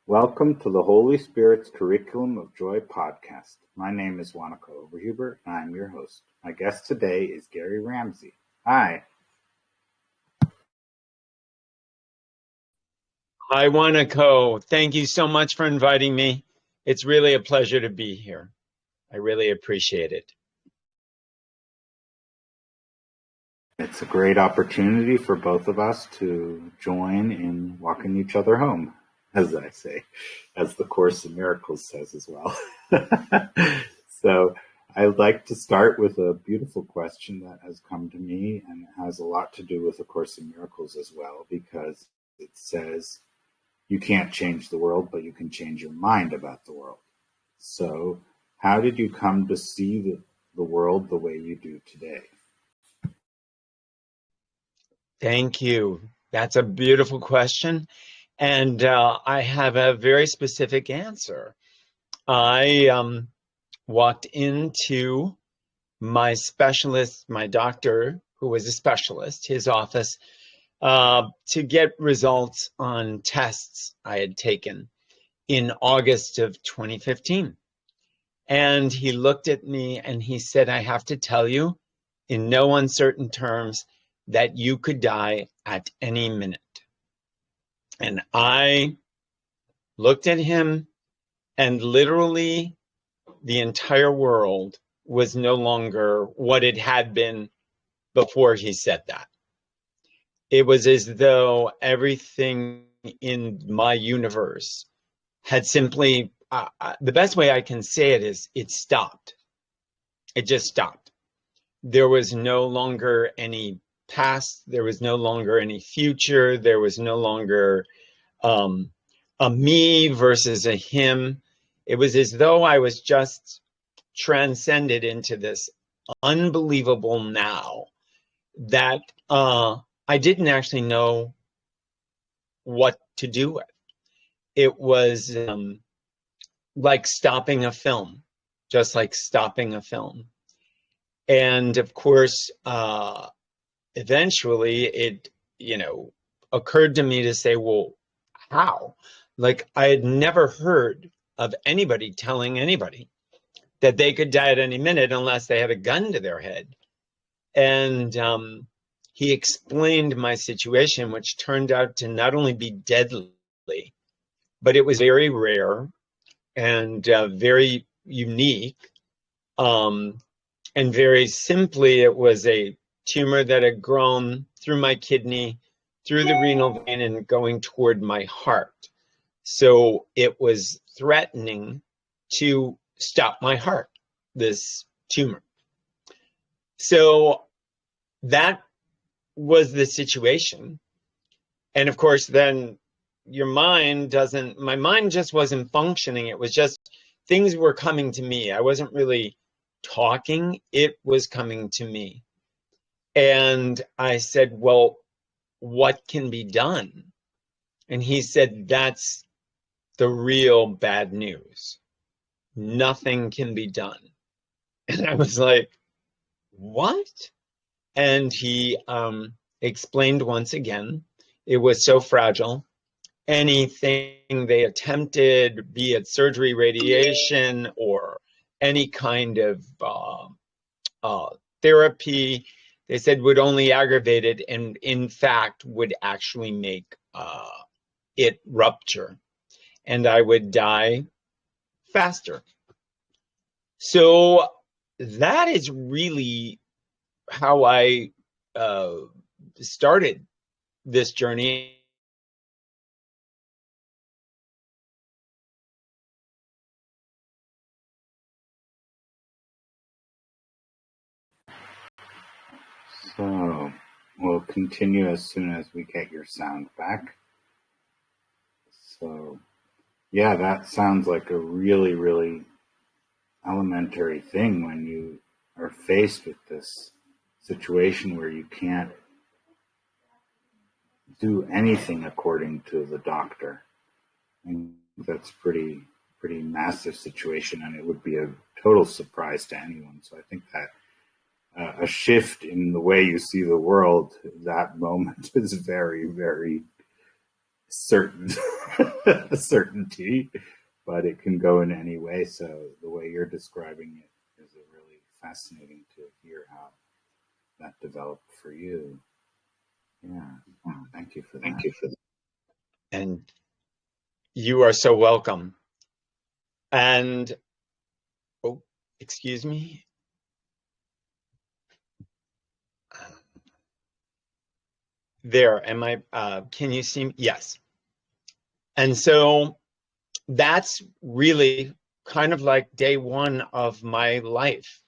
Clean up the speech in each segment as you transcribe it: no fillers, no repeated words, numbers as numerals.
Welcome to the Holy Spirit's Curriculum of Joy podcast. My name is Wanaka Overhuber, and I'm your host. My guest today is Gary Ramsey. Hi. Hi, Wanako. Thank you so much for inviting me. It's really a pleasure to be here. I really appreciate it. It's a great opportunity for both of us to join in walking each other home, as I say, as the Course in Miracles says as well. So I'd like to start with a beautiful question that has come to me, and it has a lot to do with A Course in Miracles as well, because it says, you can't change the world, but you can change your mind about the world. So how did you come to see the world the way you do today? Thank you. That's a beautiful question. And I have a very specific answer. I walked into my specialist, my doctor, who was a specialist, his office, to get results on tests I had taken in August of 2015. And he looked at me and he said, I have to tell you in no uncertain terms that you could die at any minute. And I looked at him, and literally the entire world was no longer what it had been before he said that. It was as though everything in my universe had simply, the best way I can say it is, it stopped. It just stopped. There was no longer any past. There was no longer any future. There was no longer a me versus a him. It was as though I was just transcended into this unbelievable now that I didn't actually know what to do with. It was like stopping a film, just like stopping a film. And of course, eventually it, occurred to me to say, well, how? Like, I had never heard of anybody telling anybody that they could die at any minute unless they had a gun to their head. And he explained my situation, which turned out to not only be deadly, but it was very rare and very unique. And very simply, it was a tumor that had grown through my kidney, through the renal vein, and going toward my heart. So it was threatening to stop my heart, this tumor. So that was the situation. And of course, then my mind just wasn't functioning. It was just, things were coming to me. I wasn't really talking, it was coming to me. And I said, well, what can be done? And he said, that's the real bad news. Nothing can be done. And I was like, what? And he explained once again, it was so fragile. Anything they attempted, be it surgery, radiation, or any kind of therapy, they said would only aggravate it, and in fact would actually make it rupture, and I would die faster. So that is really how I started this journey. So we'll continue as soon as we get your sound back. So yeah, that sounds like a really, really elementary thing when you are faced with this situation where you can't do anything according to the doctor. And that's pretty massive situation, and it would be a total surprise to anyone. So I think that a shift in the way you see the world, that moment is very, very certain certainty, but it can go in any way. So the way you're describing it is really fascinating to hear how that developed for you. Yeah, thank you for that. Thank you for that. And you are so welcome. And, oh, excuse me. There, am I, can you see me? Yes. And so that's really kind of like day one of my life.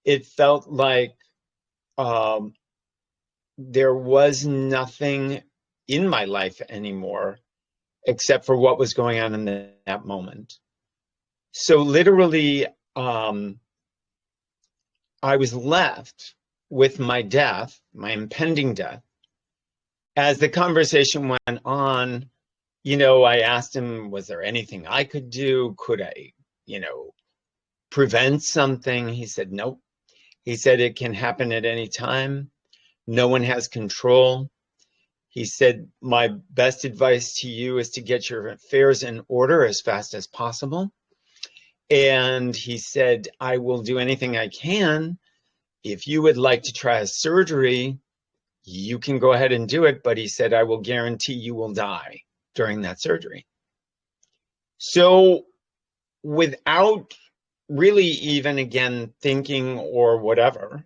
It felt like there was nothing in my life anymore except for what was going on in that moment. So literally, I was left with my death, my impending death. As the conversation went on, you know, I asked him, was there anything I could do? Could I, you know, prevent something? He said, nope. He said, it can happen at any time. No one has control. He said, my best advice to you is to get your affairs in order as fast as possible. And he said, I will do anything I can. If you would like to try a surgery, you can go ahead and do it. But he said, I will guarantee you will die during that surgery. So without really even, again, thinking or whatever,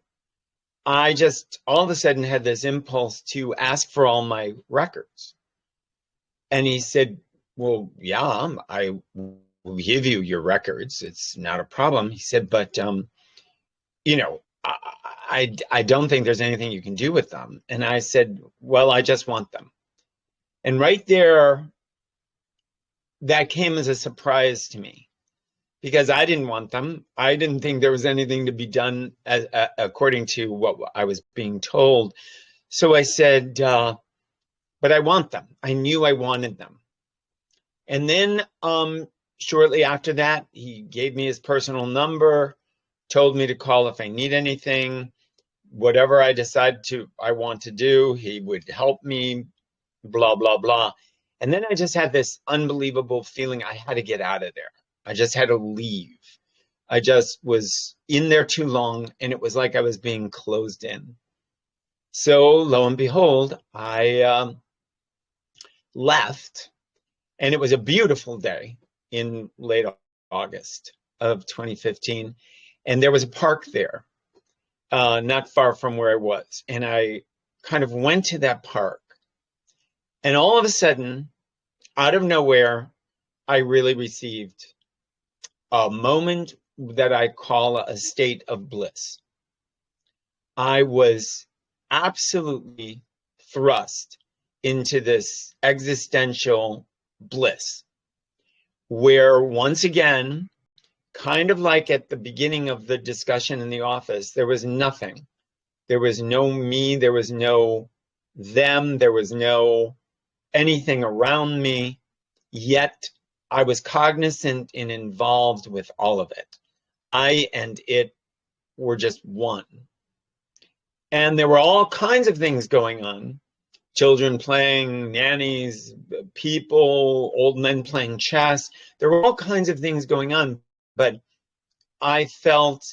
I just all of a sudden had this impulse to ask for all my records. And he said, well, yeah, I will give you your records. It's not a problem. He said, but, you know, I don't think there's anything you can do with them. And I said, well, I just want them. And right there, that came as a surprise to me because I didn't want them. I didn't think there was anything to be done according to what I was being told. So I said, but I want them. I knew I wanted them. And then shortly after that, he gave me his personal number, told me to call if I need anything. Whatever I decide I want to do, he would help me, blah, blah, blah. And then I just had this unbelievable feeling I had to get out of there. I just had to leave. I just was in there too long, and it was like I was being closed in. So lo and behold, I left, and it was a beautiful day in late August of 2015. And there was a park there, not far from where I was. And I kind of went to that park. And all of a sudden, out of nowhere, I really received a moment that I call a state of bliss. I was absolutely thrust into this existential bliss, where once again, kind of like at the beginning of the discussion in the office, there was nothing. There was no me, there was no them, there was no anything around me, yet I was cognizant and involved with all of it. I and it were just one. And there were all kinds of things going on. Children playing, nannies, people, old men playing chess. There were all kinds of things going on, but I felt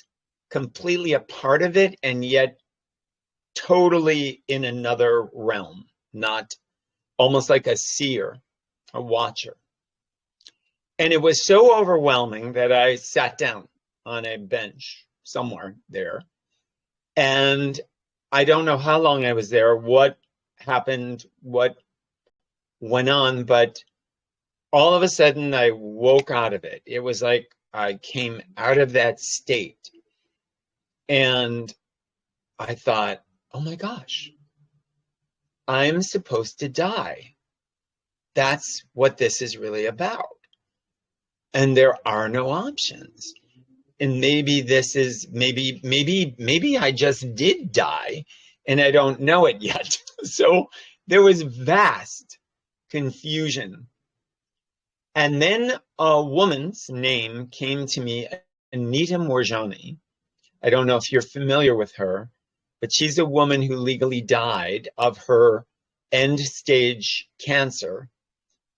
completely a part of it and yet totally in another realm, not almost like a seer, a watcher. And it was so overwhelming that I sat down on a bench somewhere there. And I don't know how long I was there, what happened, what went on, but all of a sudden I woke out of it. It was like I came out of that state. And I thought, oh my gosh, I'm supposed to die. That's what this is really about. And there are no options. And maybe this is, maybe I just did die and I don't know it yet. So there was vast confusion. And then a woman's name came to me, Anita Morgan. I don't know if you're familiar with her, but she's a woman who legally died of her end-stage cancer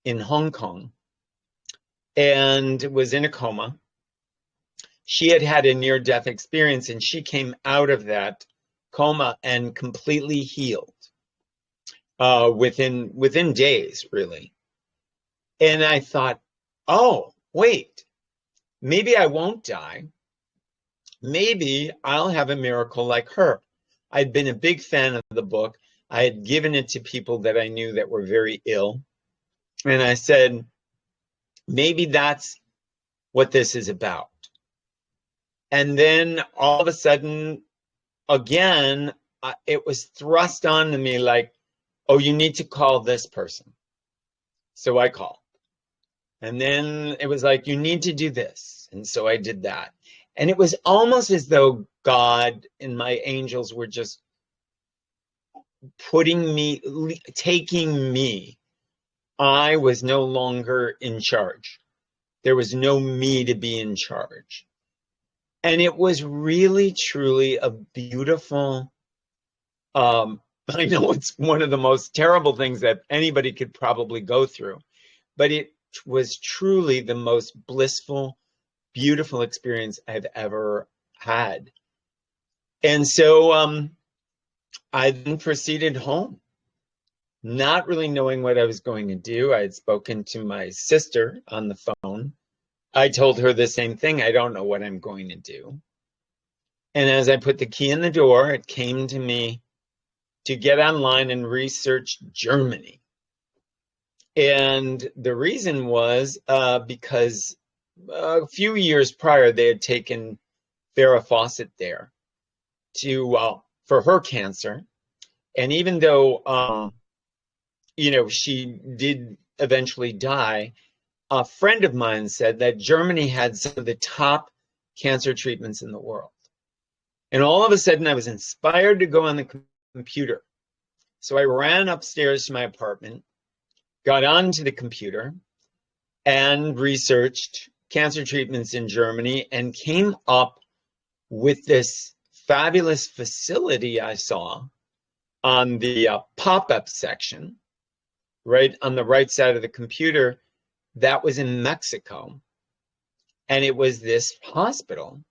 in Hong Kong and was in a coma. She had had a near-death experience, and she came out of that coma and completely healed within days, really. And I thought, oh, wait, maybe I won't die. Maybe I'll have a miracle like her. I'd been a big fan of the book. I had given it to people that I knew that were very ill. And I said, maybe that's what this is about. And then all of a sudden, again, it was thrust onto me like, oh, you need to call this person. So I called. And then it was like, you need to do this. And so I did that. And it was almost as though God and my angels were just taking me. I was no longer in charge. There was no me to be in charge. And it was really, truly a beautiful, I know it's one of the most terrible things that anybody could probably go through, but it was truly the most blissful, beautiful experience I've ever had. And so I then proceeded home, not really knowing what I was going to do. I had spoken to my sister on the phone. I told her the same thing. I don't know what I'm going to do. And as I put the key in the door, it came to me to get online and research Germany. And the reason was because a few years prior, they had taken Farrah Fawcett there for her cancer. And even though, she did eventually die, a friend of mine said that Germany had some of the top cancer treatments in the world. And all of a sudden, I was inspired to go on the computer. So I ran upstairs to my apartment, got onto the computer, and researched cancer treatments in Germany, and came up with this fabulous facility I saw on the pop-up section, right on the right side of the computer. That was in Mexico. And it was this hospital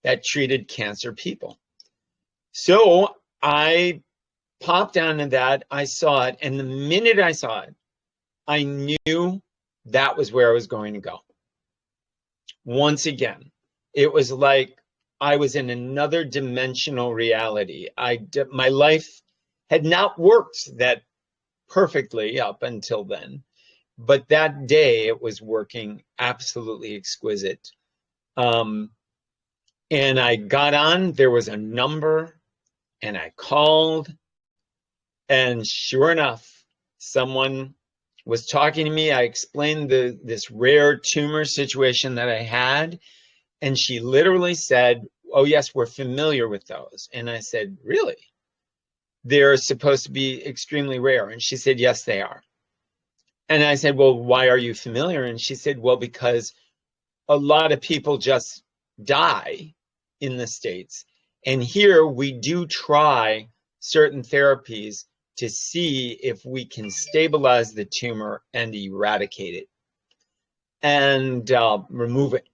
that treated cancer people. So I popped onto that. I saw it. And the minute I saw it, I knew that was where I was going to go. Once again, it was like I was in another dimensional reality. My life had not worked that perfectly up until then. But that day, it was working absolutely exquisite. And I got on, there was a number, and I called. And sure enough, someone was talking to me. I explained this rare tumor situation that I had. And she literally said, oh, yes, we're familiar with those. And I said, really? They're supposed to be extremely rare. And she said, yes, they are. And I said, well, why are you familiar? And she said, well, because a lot of people just die in the States. And here we do try certain therapies to see if we can stabilize the tumor and eradicate it and remove it.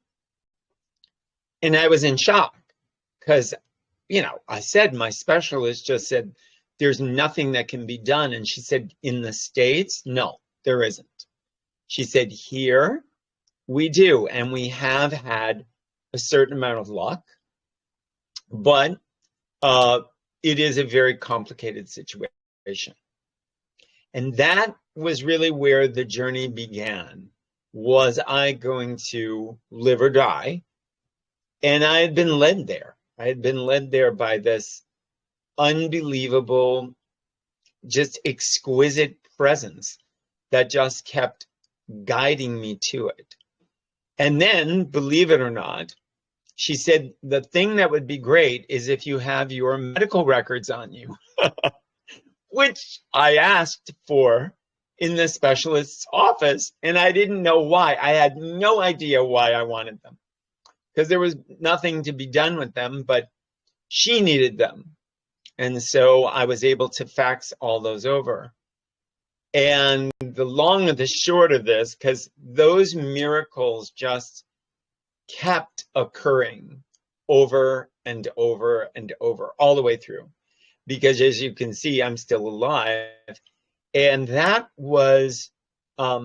And I was in shock because, I said, my specialist just said, there's nothing that can be done. And she said, in the States, no, there isn't. She said, here we do. And we have had a certain amount of luck, but it is a very complicated situation. And that was really where the journey began. Was I going to live or die? And I had been led there. I had been led there by this unbelievable, just exquisite presence that just kept guiding me to it. And then, believe it or not, she said, the thing that would be great is if you have your medical records on you, which I asked for in the specialist's office, and I didn't know why. I had no idea why I wanted them, because there was nothing to be done with them, but she needed them. And so I was able to fax all those over. And the long and the short of this, because those miracles just kept occurring over and over and over, all the way through. Because as you can see, I'm still alive. And that was, I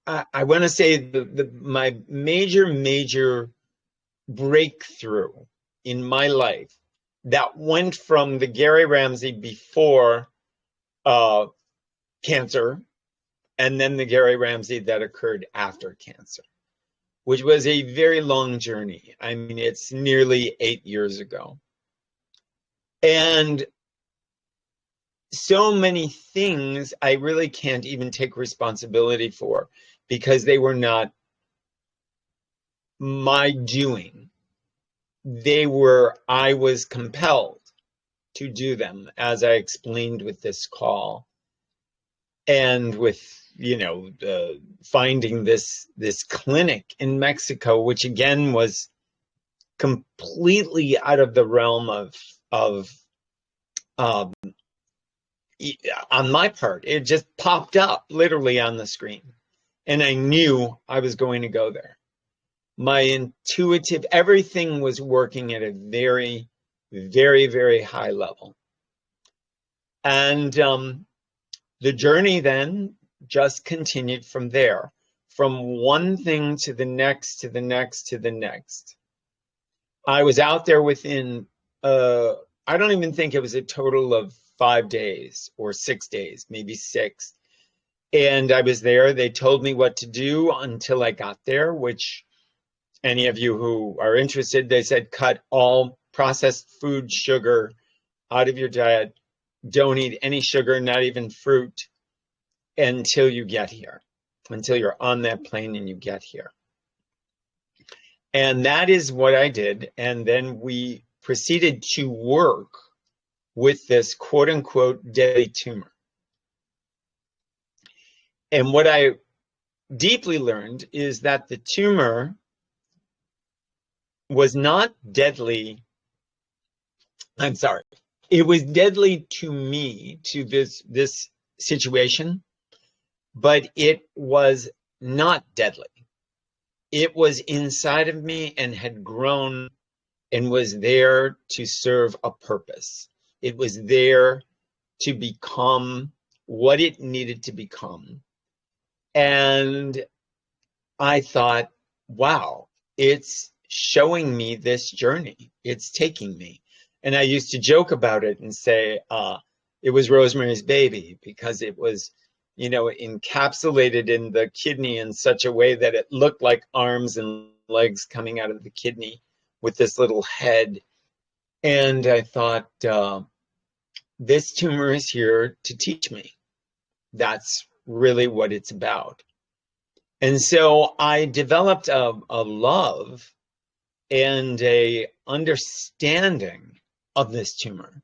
want to say my major breakthrough in my life that went from the Gary Ramsey before cancer, and then the Gary Ramsey that occurred after cancer, which was a very long journey. I mean, it's nearly 8 years ago. And so many things I really can't even take responsibility for because they were not my doing. I was compelled to do them, as I explained with this call and with, finding this clinic in Mexico, which again was completely out of the realm of on my part. It just popped up literally on the screen, and I knew I was going to go there. My intuitive, everything was working at a very, very, very high level. And the journey then just continued from there, from one thing to the next, to the next, to the next. I was out there within, I don't even think it was a total of 5 days or 6 days, maybe 6. And I was there. They told me what to do until I got there, which any of you who are interested, they said, cut all processed food, sugar out of your diet. Don't eat any sugar, not even fruit, until you get here, until you're on that plane and you get here. And that is what I did. And then we proceeded to work with this quote unquote deadly tumor. And what I deeply learned is that the tumor was not deadly. I'm sorry. It was deadly to me, to this situation, but it was not deadly. It was inside of me and had grown and was there to serve a purpose. It was there to become what it needed to become. And I thought, wow, it's showing me this journey. It's taking me. And I used to joke about it and say it was Rosemary's Baby, because it was, encapsulated in the kidney in such a way that it looked like arms and legs coming out of the kidney with this little head. And I thought, this tumor is here to teach me. That's really what it's about. And so I developed a love and a understanding of this tumor,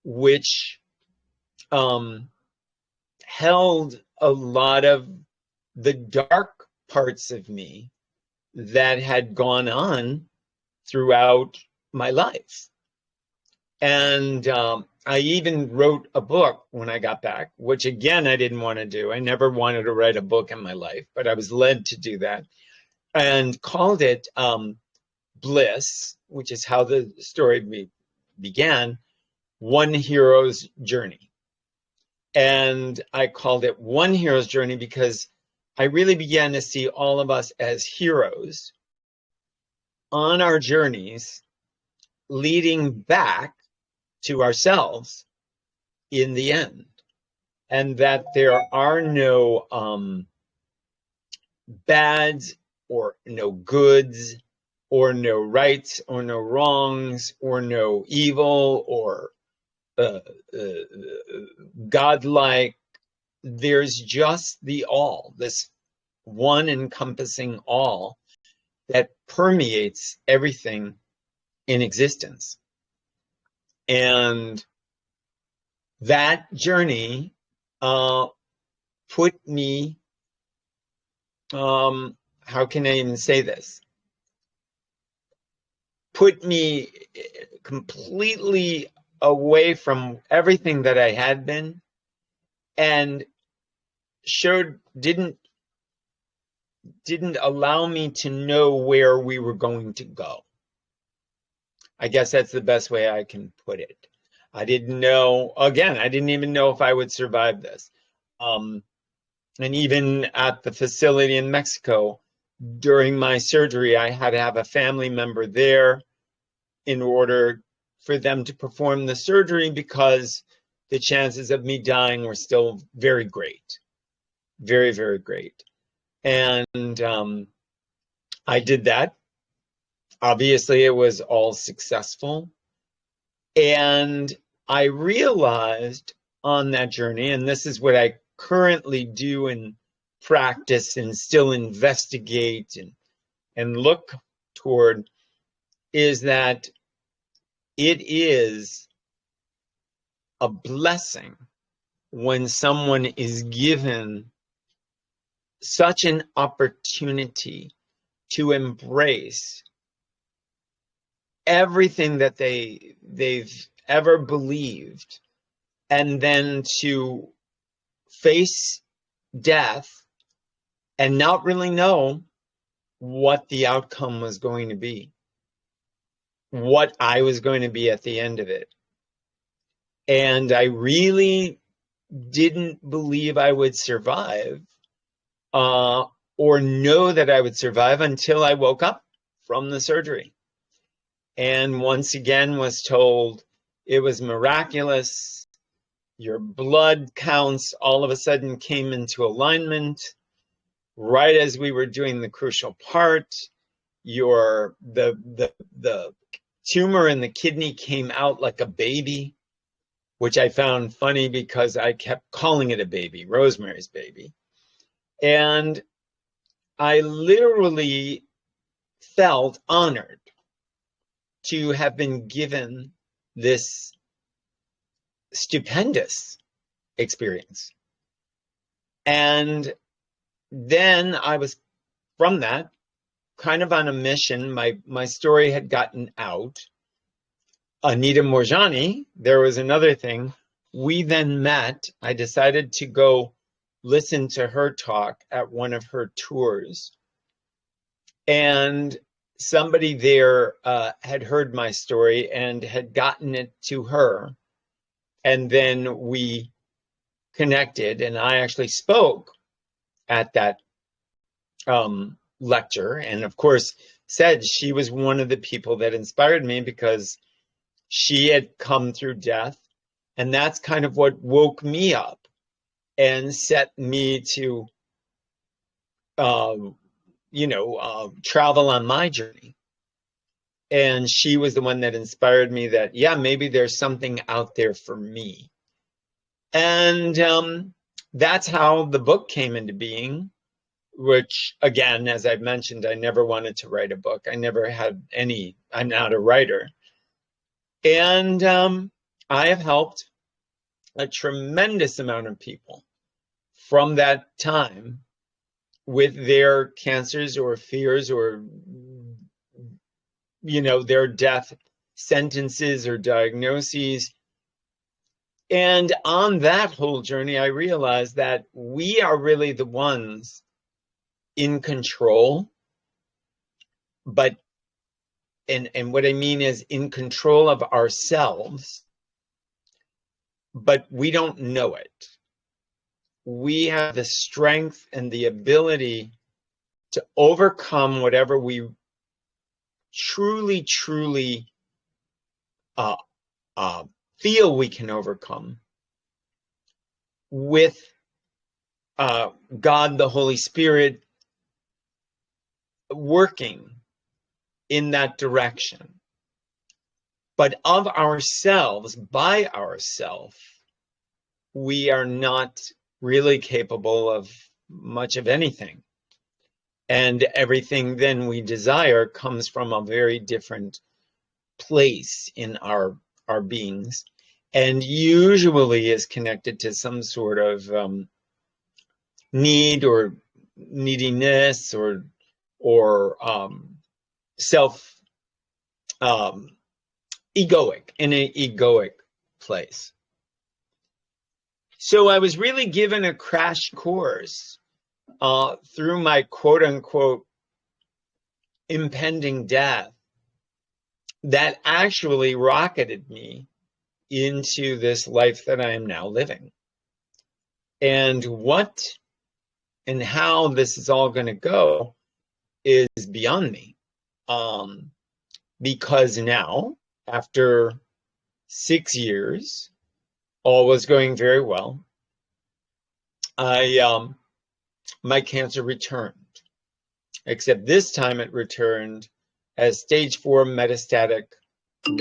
which held a lot of the dark parts of me that had gone on throughout my life. And I even wrote a book when I got back, which again, I didn't want to do. I never wanted to write a book in my life, but I was led to do that, and called it Bliss, which is how the story began, One Hero's Journey. And I called it One Hero's Journey because I really began to see all of us as heroes on our journeys, leading back to ourselves in the end. And that there are no bads or no goods or no rights or no wrongs or no evil or godlike. There's just the all, this one encompassing all that permeates everything in existence. And that journey put me, how can I even say this? Put me completely away from everything that I had been and didn't allow me to know where we were going to go. I guess that's the best way I can put it. I didn't know, again, I didn't even know if I would survive this. And even at the facility in Mexico, during my surgery, I had to have a family member there in order for them to perform the surgery because the chances of me dying were still very great. Very, very great. And I did that. Obviously, it was all successful. And I realized on that journey, and this is what I currently do in practice and still investigate and look toward, is that it is a blessing when someone is given such an opportunity to embrace everything that they've ever believed, and then to face death and not really know what the outcome was going to be, what I was going to be at the end of it. And I really didn't believe I would survive, or know that I would survive, until I woke up from the surgery. And once again was told it was miraculous. Your blood counts all of a sudden came into alignment right as we were doing the crucial part. The tumor in the kidney came out like a baby, which I found funny because I kept calling it a baby, Rosemary's Baby. And I literally felt honored to have been given this stupendous experience. And then I was, from that, kind of on a mission. My story had gotten out. Anita Morgan, there was another thing. We then met. I decided to go listen to her talk at one of her tours. And somebody there had heard my story and had gotten it to her. And then we connected, and I actually spoke at that lecture. And of course, said she was one of the people that inspired me because she had come through death. And that's kind of what woke me up and set me to travel on my journey. And she was the one that inspired me that, yeah, maybe there's something out there for me. And that's how the book came into being, which, again, as I've mentioned, I never wanted to write a book. I never had any, I'm not a writer. And I have helped a tremendous amount of people from that time with their cancers or fears or, their death sentences or diagnoses. And on that whole journey, I realized that we are really the ones in control. But, and what I mean is in control of ourselves, but we don't know it. We have the strength and the ability to overcome whatever we truly feel we can overcome with God, the Holy Spirit, working in that direction. But of ourselves, by ourselves, we are not really capable of much of anything. And everything then we desire comes from a very different place in our beings, and usually is connected to some sort of need or neediness or self egoic, in an egoic place. So I was really given a crash course through my quote unquote impending death that actually rocketed me into this life that I am now living. And what and how this is all going to go is beyond me. Because now, after 6 years, all was going very well. My cancer returned, except this time it returned as stage 4 metastatic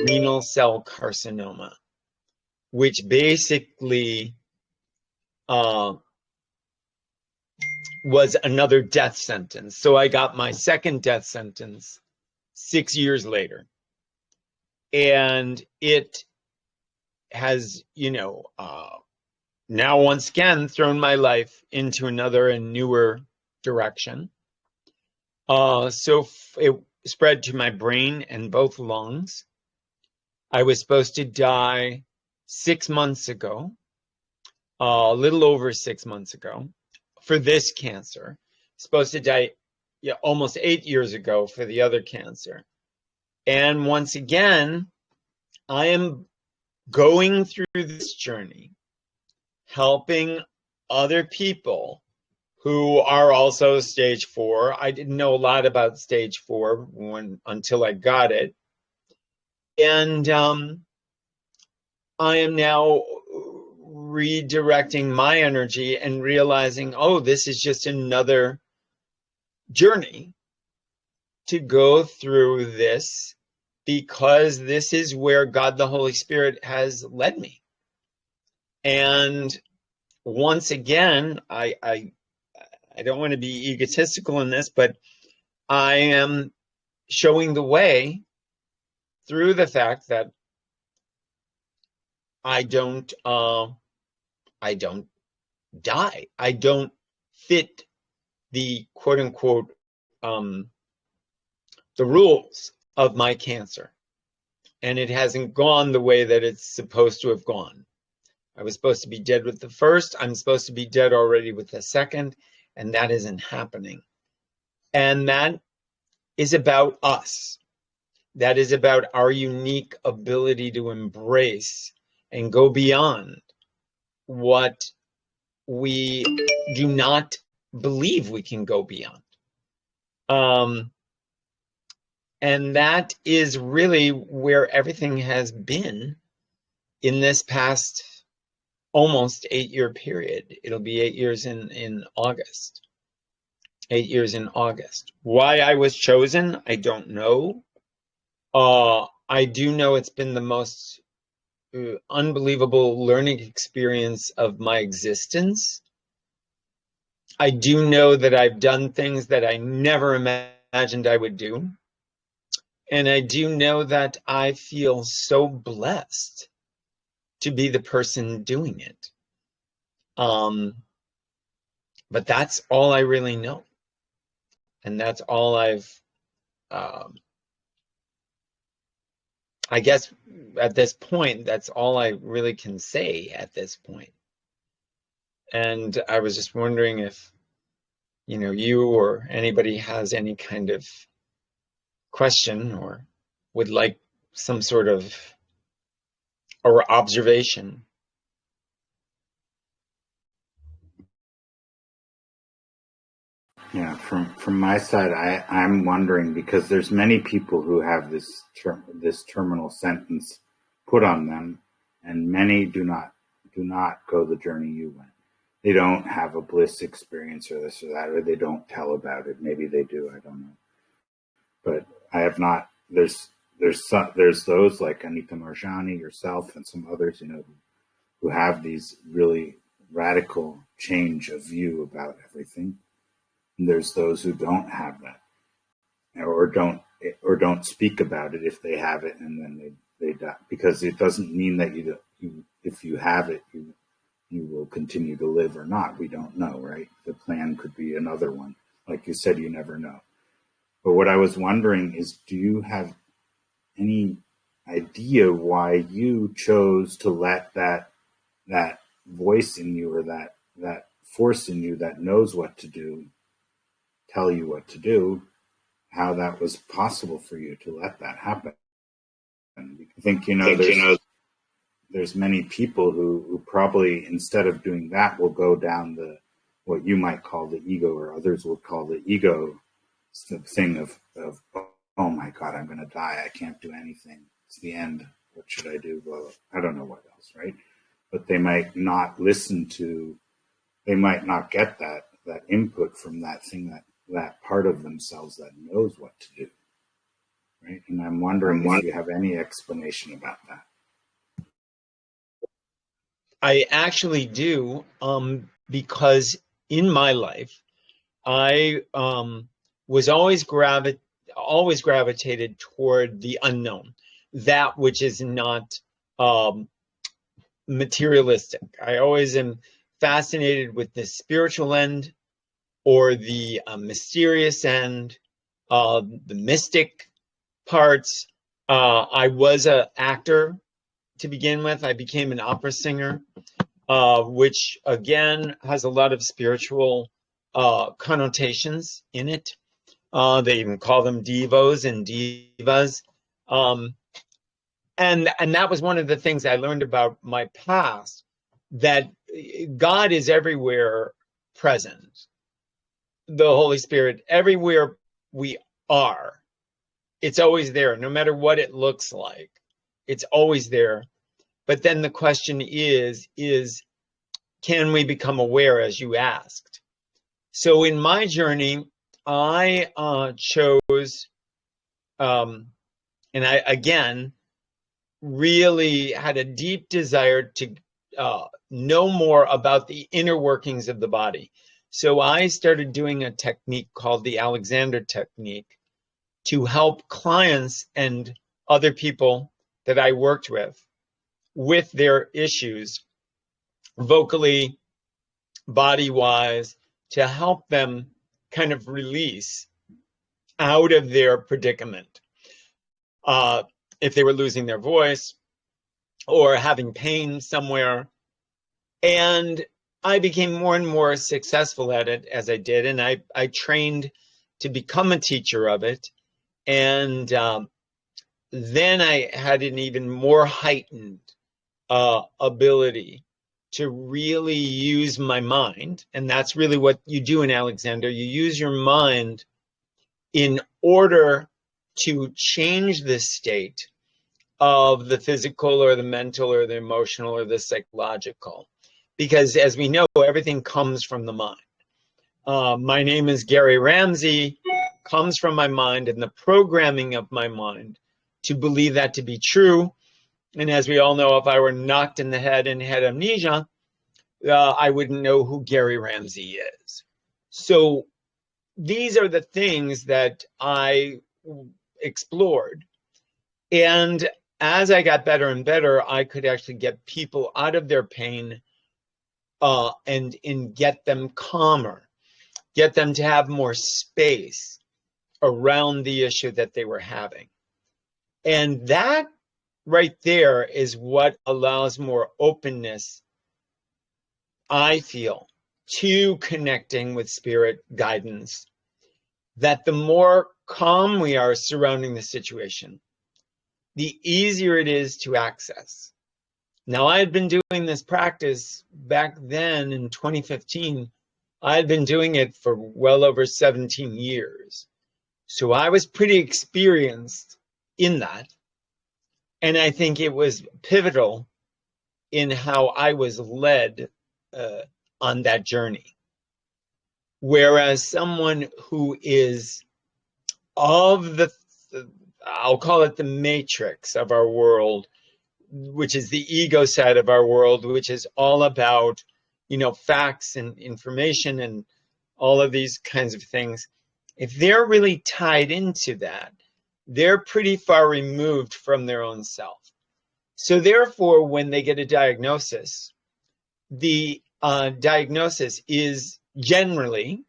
renal cell carcinoma, which basically was another death sentence. So I got my second death sentence 6 years later. And it has, now once again thrown my life into another and newer direction. So it spread to my brain and both lungs. I was supposed to die 6 months ago, a little over 6 months ago, for this cancer. Supposed to die almost 8 years ago for the other cancer. And once again, I am going through this journey, helping other people who are also stage 4. I didn't know a lot about stage 4 until I got it. And I am now redirecting my energy and realizing, oh, this is just another journey to go through this, because this is where God the Holy Spirit has led me. And once again, I don't want to be egotistical in this, but I am showing the way through the fact that I don't die. I don't fit the quote unquote the rules of my cancer. And it hasn't gone the way that it's supposed to have gone. I was supposed to be dead with the first. I'm supposed to be dead already with the second, and that isn't happening. And that is about us. That is about our unique ability to embrace and go beyond what we do not believe we can go beyond. And that is really where everything has been in this past almost 8-year period. It'll be 8 years in August. 8 years in August. Why I was chosen, I don't know. I do know it's been the most unbelievable learning experience of my existence. I do know that I've done things that I never imagined I would do. And I do know that I feel so blessed to be the person doing it. But that's all I really know. And that's all I've, I guess at this point, that's all I really can say at this point. And I was just wondering if, you or anybody has any kind of question or would like some sort of or observation. Yeah, from my side, I'm wondering, because there's many people who have this terminal sentence put on them, and many do not go the journey you went. They don't have a bliss experience or this or that, or they don't tell about it. Maybe they do, I don't know. But I have not. There's those like Anita Morgan, yourself, and some others, who have these really radical change of view about everything. And there's those who don't have that, or don't speak about it if they have it, and then they die, because it doesn't mean that if you have it, you will continue to live or not. We don't know, right? The plan could be another one. Like you said, you never know. But what I was wondering is, do you have any idea why you chose to let that voice in you, or that force in you that knows what to do, tell you what to do, how that was possible for you to let that happen. And I think, there's many people who probably, instead of doing that, will go down what you might call the ego, or others would call the ego thing of oh my God, I'm going to die. I can't do anything. It's the end. What should I do? Well, I don't know what else, right? But they might not they might not get that input from that thing, that part of themselves that knows what to do, right? And I'm wondering if you have any explanation about that. I actually do, because in my life, I was always gravitated toward the unknown, that which is not materialistic. I always am fascinated with the spiritual end, or the mysterious end, the mystic parts. I was an actor to begin with. I became an opera singer, which again has a lot of spiritual connotations in it. They even call them devos and divas. And that was one of the things I learned about my past, that God is everywhere present. The Holy Spirit, everywhere we are, it's always there, no matter what it looks like. It's always there. But then the question is can we become aware, as you asked? So in my journey, I chose, and I, again, really had a deep desire to know more about the inner workings of the body. So I started doing a technique called the Alexander technique to help clients and other people that I worked with their issues, vocally, body-wise, to help them kind of release out of their predicament. If they were losing their voice or having pain somewhere. And I became more and more successful at it as I did, and I trained to become a teacher of it. And then I had an even more heightened ability to really use my mind. And that's really what you do in Alexander. You use your mind in order to change the state of the physical or the mental or the emotional or the psychological. Because as we know, everything comes from the mind. My name is Gary Ramsey, comes from my mind and the programming of my mind to believe that to be true. And as we all know, if I were knocked in the head and had amnesia, I wouldn't know who Gary Ramsey is. So these are the things that I explored. And as I got better and better, I could actually get people out of their pain and get them calmer, get them to have more space around the issue that they were having. And that right there is what allows more openness, I feel, to connecting with spirit guidance, that the more calm we are surrounding the situation, the easier it is to access. Now, I had been doing this practice back then in 2015. I had been doing it for well over 17 years. So I was pretty experienced in that. And I think it was pivotal in how I was led on that journey. Whereas someone who is of I'll call it the matrix of our world, which is the ego side of our world, which is all about, facts and information and all of these kinds of things. If they're really tied into that, they're pretty far removed from their own self. So therefore, when they get a diagnosis, the diagnosis is generally,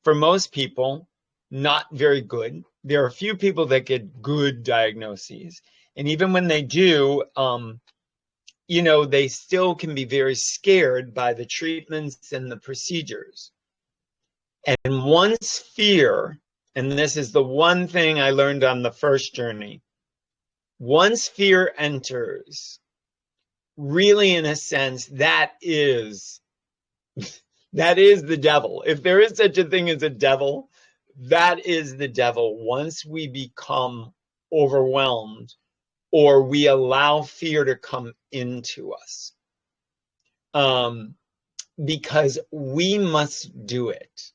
for most people, not very good. There are a few people that get good diagnoses. And even when they do, they still can be very scared by the treatments and the procedures. And once fear, and this is the one thing I learned on the first journey, once fear enters, really, in a sense, that is the devil. If there is such a thing as a devil, that is the devil. Once we become overwhelmed or we allow fear to come into us, because we must do it.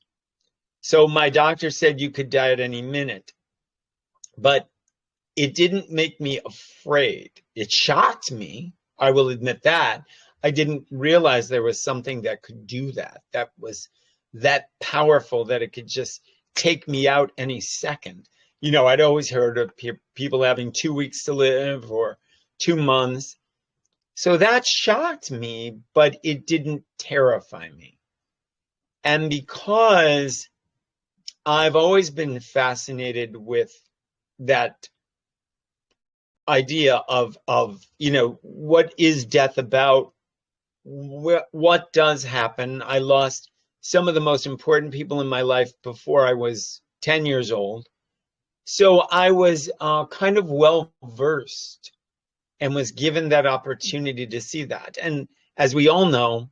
So my doctor said you could die at any minute, but it didn't make me afraid. It shocked me. I will admit that. I didn't realize there was something that could do that. That was that powerful that it could just take me out any second. I'd always heard of people having 2 weeks to live or 2 months. So that shocked me, but it didn't terrify me. And because I've always been fascinated with that idea of what is death about? What does happen? I lost some of the most important people in my life before I was 10 years old. So I was kind of well versed and was given that opportunity to see that. And as we all know,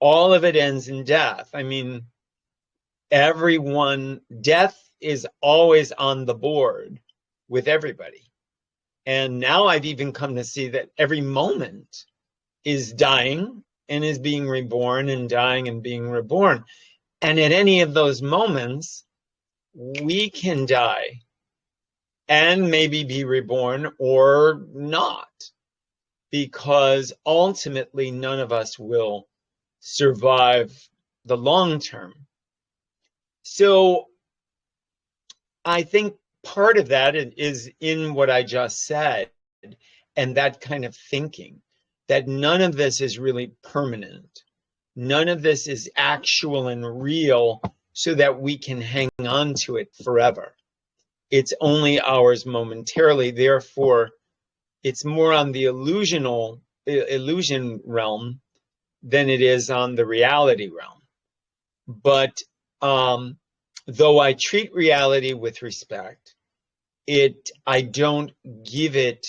all of it ends in death. I mean, death is always on the board with everybody. And now I've even come to see that every moment is dying and is being reborn, and dying and being reborn. And at any of those moments, we can die and maybe be reborn or not, because ultimately none of us will survive the long term. So I think part of that is in what I just said, and that kind of thinking that none of this is really permanent. None of this is actual and real so that we can hang on to it forever. It's only ours momentarily. Therefore, it's more on the illusion realm than it is on the reality realm. But though I treat reality with respect, I don't give it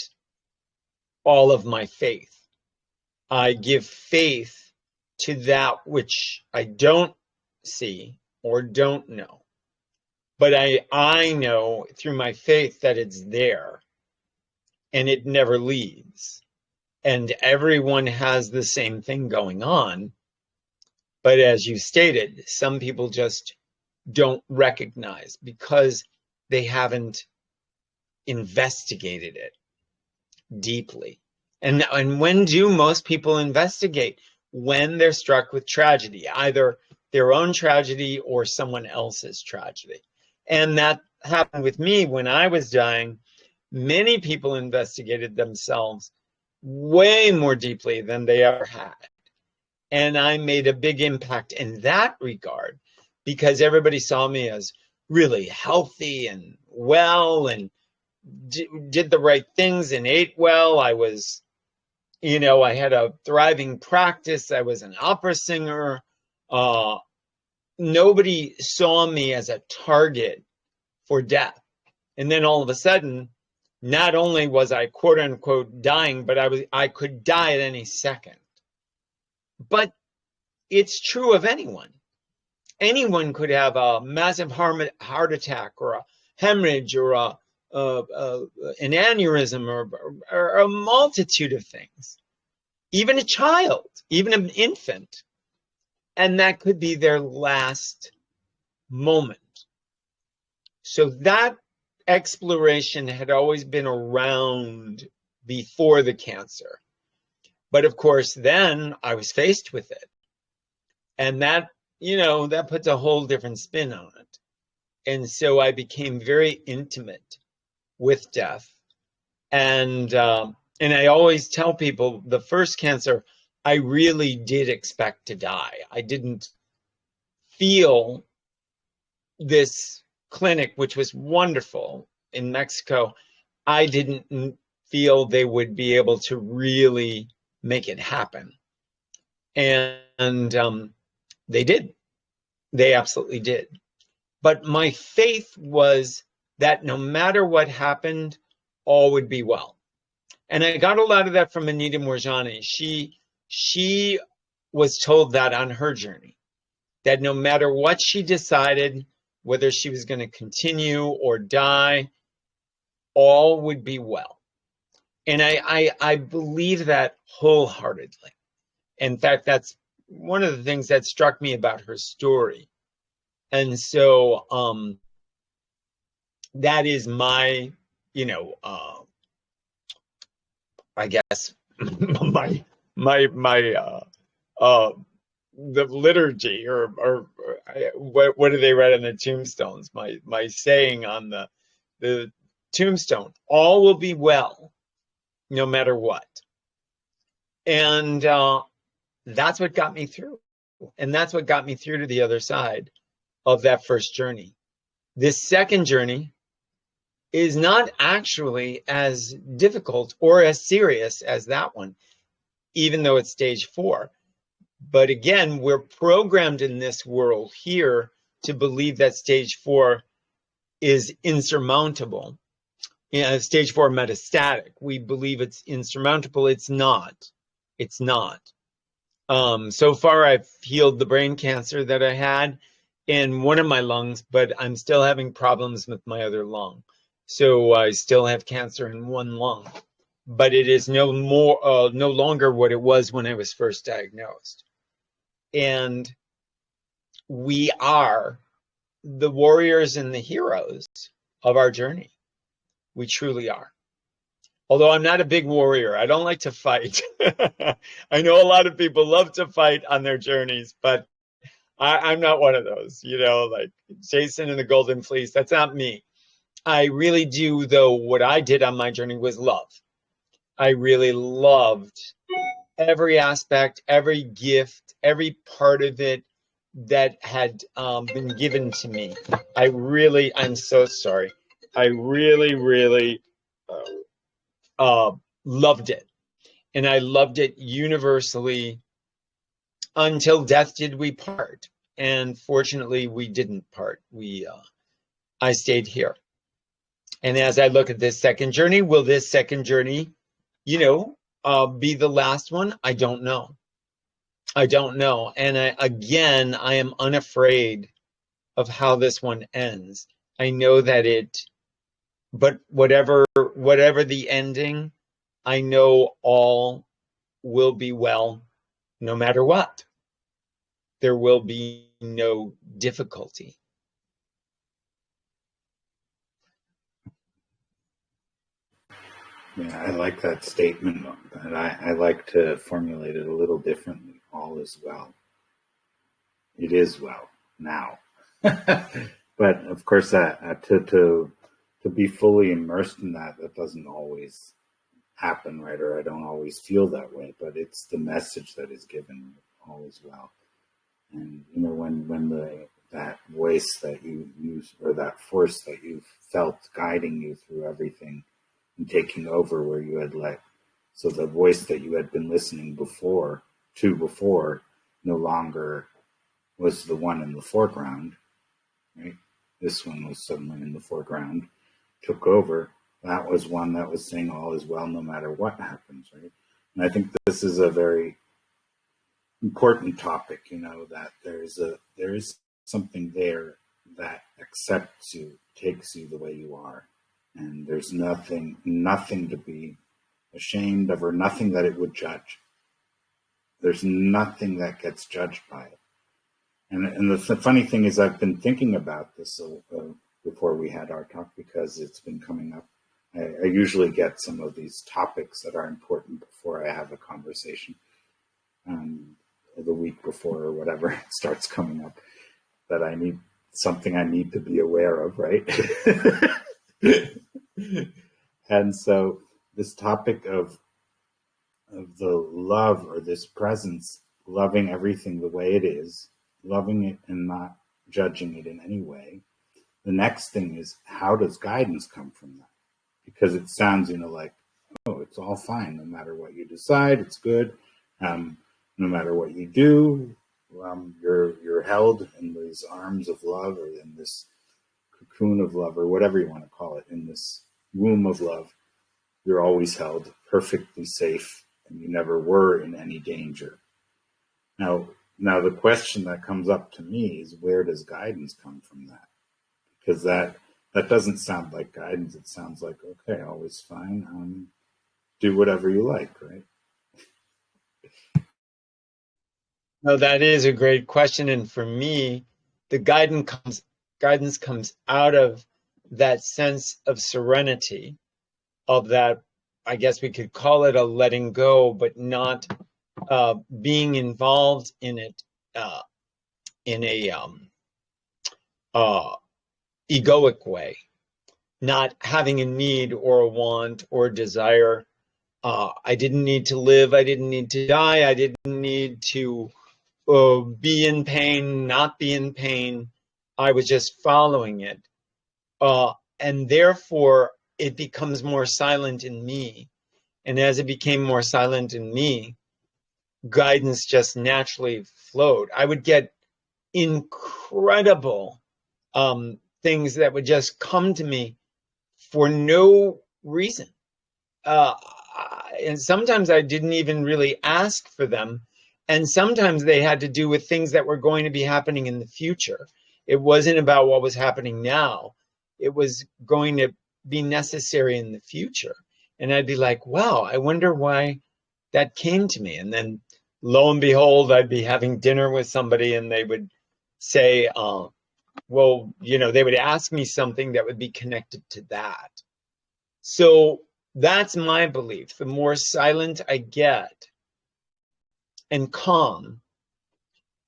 all of my faith. I give faith to that which I don't see or don't know. But I know through my faith that it's there and it never leaves. And everyone has the same thing going on. But as you stated, some people just don't recognize because they haven't investigated it deeply. And when do most people investigate? When they're struck with tragedy, either their own tragedy or someone else's tragedy. And that happened with me when I was dying. Many people investigated themselves way more deeply than they ever had. And I made a big impact in that regard because everybody saw me as really healthy and well and did the right things and ate well. I was, I had a thriving practice. I was an opera singer. Nobody saw me as a target for death. And then all of a sudden, not only was I quote unquote dying, but I could die at any second. But it's true of anyone. Anyone could have a massive heart attack or a hemorrhage or an aneurysm or a multitude of things. Even a child, even an infant. And that could be their last moment. So that exploration had always been around before the cancer. But of course, then I was faced with it. And that, that puts a whole different spin on it. And so I became very intimate with death. And I always tell people the first cancer, I really did expect to die. I didn't feel this clinic, which was wonderful in Mexico. I didn't feel they would be able to really make it happen. And they did. They absolutely did. But my faith was that no matter what happened, all would be well. And I got a lot of that from Anita Morgan. She was told that on her journey, that no matter what she decided, whether she was going to continue or die, all would be well. And I believe that wholeheartedly. In fact, that's one of the things that struck me about her story. And so that is my, I guess my the liturgy or what do they write on the tombstones? My saying on the tombstone: all will be well, no matter what. And that's what got me through, and that's what got me through to the other side of that first journey. This second journey is not actually as difficult or as serious as that one, even though it's stage 4. But again, we're programmed in this world here to believe that stage 4 is insurmountable. Stage 4 metastatic. We believe it's insurmountable. It's not. It's not. So far, I've healed the brain cancer that I had in one of my lungs, but I'm still having problems with my other lung. So I still have cancer in one lung, but it is no longer what it was when I was first diagnosed. And we are the warriors and the heroes of our journey. We truly are. Although I'm not a big warrior, I don't like to fight. I know a lot of people love to fight on their journeys, but I'm not one of those, like Jason and the Golden Fleece. That's not me. I really do, though, what I did on my journey was love. I really loved every aspect, every gift, every part of it that had been given to me. I'm so sorry. I really loved it. And I loved it universally until death did we part. And fortunately, we didn't part. I stayed here. And as I look at this second journey, will this second journey, be the last one? I don't know. I don't know. And I am unafraid of how this one ends. I know that but whatever the ending, I know all will be well, no matter what. There will be no difficulty. Yeah, I like that statement, and I like to formulate it a little differently. All is well. It is well now. But of course, to be fully immersed in that doesn't always happen, right? Or I don't always feel that way. But it's the message that is given. All is well. And when that voice that you use, or that force that you felt guiding you through everything and taking over where you had so the voice that you had been listening before no longer was the one in the foreground, right? This one was suddenly in the foreground, took over. That was one that was saying all is well no matter what happens, right? And I think this is a very important topic, that there is something there that accepts you, takes you the way you are. And there's nothing to be ashamed of, or nothing that it would judge. There's nothing that gets judged by it. And the funny thing is, I've been thinking about this before we had our talk, because it's been coming up. I usually get some of these topics that are important before I have a conversation. The week before or whatever, it starts coming up that I need to be aware of, right? And so this topic of the love, or this presence, loving everything the way it is, loving it and not judging it in any way. The next thing is, how does guidance come from that? Because it sounds, like oh, it's all fine. No matter what you decide, it's good. No matter what you do, you're held in these arms of love, or in this cocoon of love, or whatever you want to call it, in this womb of love. You're always held perfectly safe, and you never were in any danger. Now the question that comes up to me is, where does guidance come from that? Because that doesn't sound like guidance. It sounds like, okay, always fine. Do whatever you like, right? No, that is a great question. And for me, the guidance comes out of that sense of serenity, of that, I guess we could call it a letting go, but not being involved in it in a egoic way, not having a need or a want or a desire. I didn't need to live. I didn't need to die. I didn't need to be in pain, not be in pain. I was just following it. And therefore, it becomes more silent in me. And as it became more silent in me, guidance just naturally flowed. I would get incredible things that would just come to me for no reason. And sometimes I didn't even really ask for them. And sometimes they had to do with things that were going to be happening in the future. It wasn't about what was happening now. It was going to be necessary in the future. And I'd be like, wow, I wonder why that came to me. And then lo and behold, I'd be having dinner with somebody and they would say, well, they would ask me something that would be connected to that. So that's my belief. The more silent I get and calm,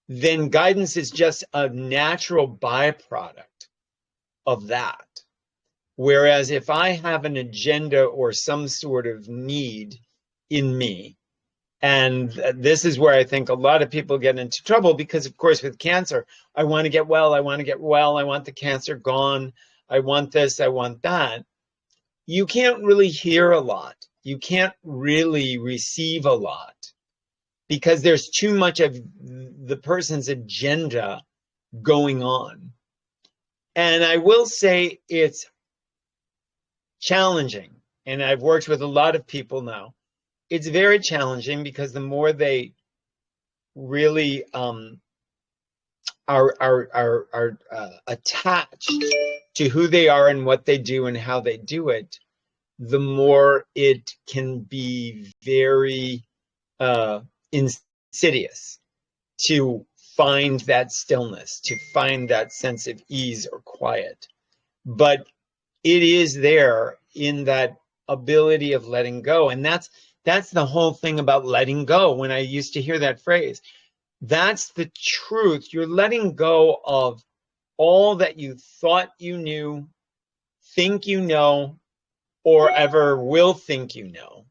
then guidance is just a natural byproduct of that. Whereas if I have an agenda or some sort of need in me, and this is where I think a lot of people get into trouble, because of course with cancer, I want to get well, I want to get well, I want the cancer gone, I want this, I want that. You can't really hear a lot. You can't really receive a lot because there's too much of the person's agenda going on. And I will say it's challenging. And I've worked with a lot of people now. It's very challenging because the more they really are attached to who they are and what they do and how they do it, the more it can be very insidious to find that stillness, to find that sense of ease or quiet. But it is there in that ability of letting go. And that's the whole thing about letting go. When I used to hear that phrase, that's the truth. You're letting go of all that you thought you knew, think you know, or ever will think you know.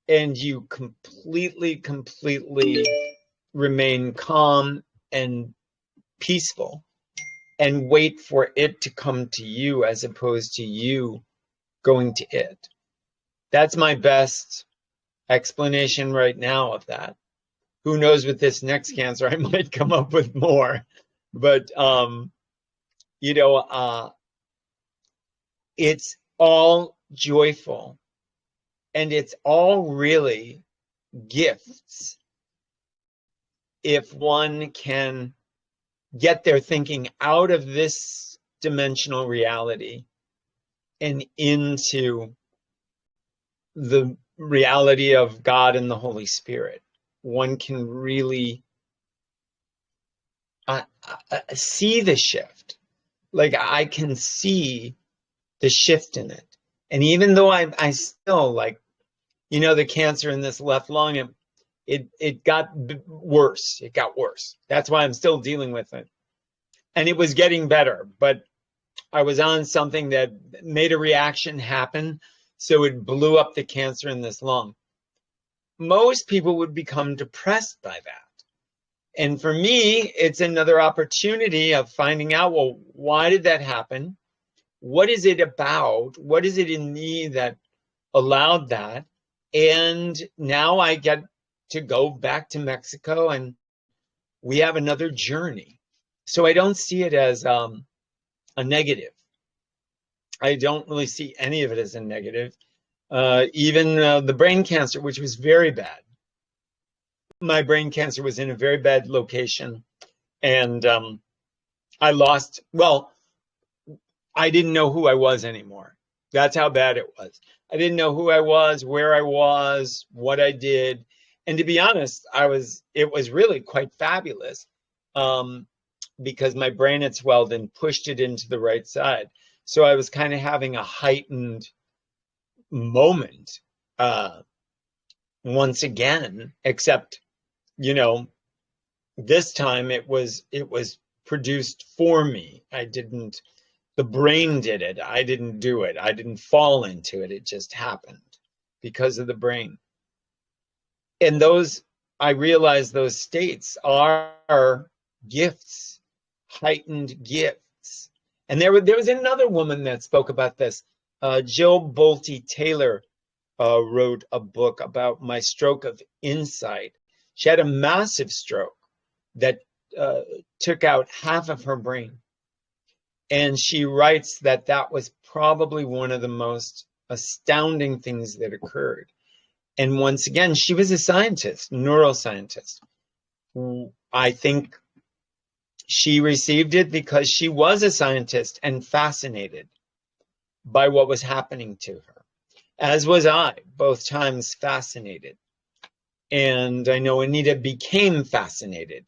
And you completely remain calm and peaceful and wait for it to come to you as opposed to you going to it. That's my best explanation right now of that. Who knows, with this next cancer, I might come up with more. But, it's all joyful and it's all really gifts if one can get their thinking out of this dimensional reality and into the reality of God and the Holy Spirit. One can really see the shift. Like I can see the shift in it. And even though I still, like, the cancer in this left lung, it got worse. It got worse. That's why I'm still dealing with it. And it was getting better, but I was on something that made a reaction happen. So it blew up the cancer in this lung. Most people would become depressed by that. And for me, it's another opportunity of finding out, well, why did that happen? What is it about? What is it in me that allowed that. And now I get to go back to Mexico and we have another journey. So I don't see it as a negative. I don't really see any of it as a negative. Even the brain cancer, which was very bad. My brain cancer was in a very bad location. And I lost, well, I didn't know who I was anymore. That's how bad it was. I didn't know who I was, where I was, what I did. And to be honest, it was really quite fabulous because my brain had swelled and pushed it into the right side. So I was kind of having a heightened moment once again, except, you know, this time it was produced for me. The brain did it. I didn't do it. I didn't fall into it. It just happened because of the brain. And I realized those states are gifts, heightened gifts. And there was another woman that spoke about this. Jill Bolte Taylor wrote a book about my stroke of insight. She had a massive stroke that took out half of her brain. And she writes that that was probably one of the most astounding things that occurred. And once again, she was a scientist, neuroscientist. I think she received it because she was a scientist and fascinated by what was happening to her, as was I, both times fascinated. And I know Anita became fascinated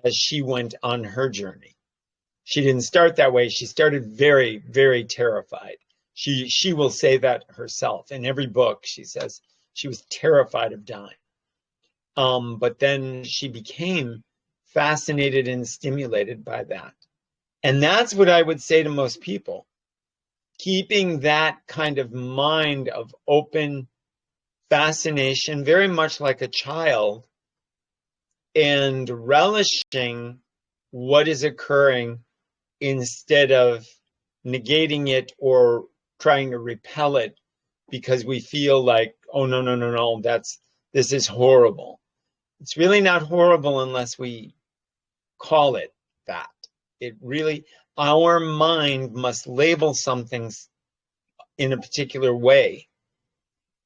as she went on her journey. She didn't start that way. She started very, very terrified. She will say that herself. In every book, she says she was terrified of dying. But then she became fascinated and stimulated by that. And that's what I would say to most people. Keeping that kind of mind of open fascination, very much like a child, and relishing what is occurring instead of negating it or trying to repel it because we feel like, oh, no, this is horrible. It's really not horrible unless we call it that. It really, our mind must label some things in a particular way.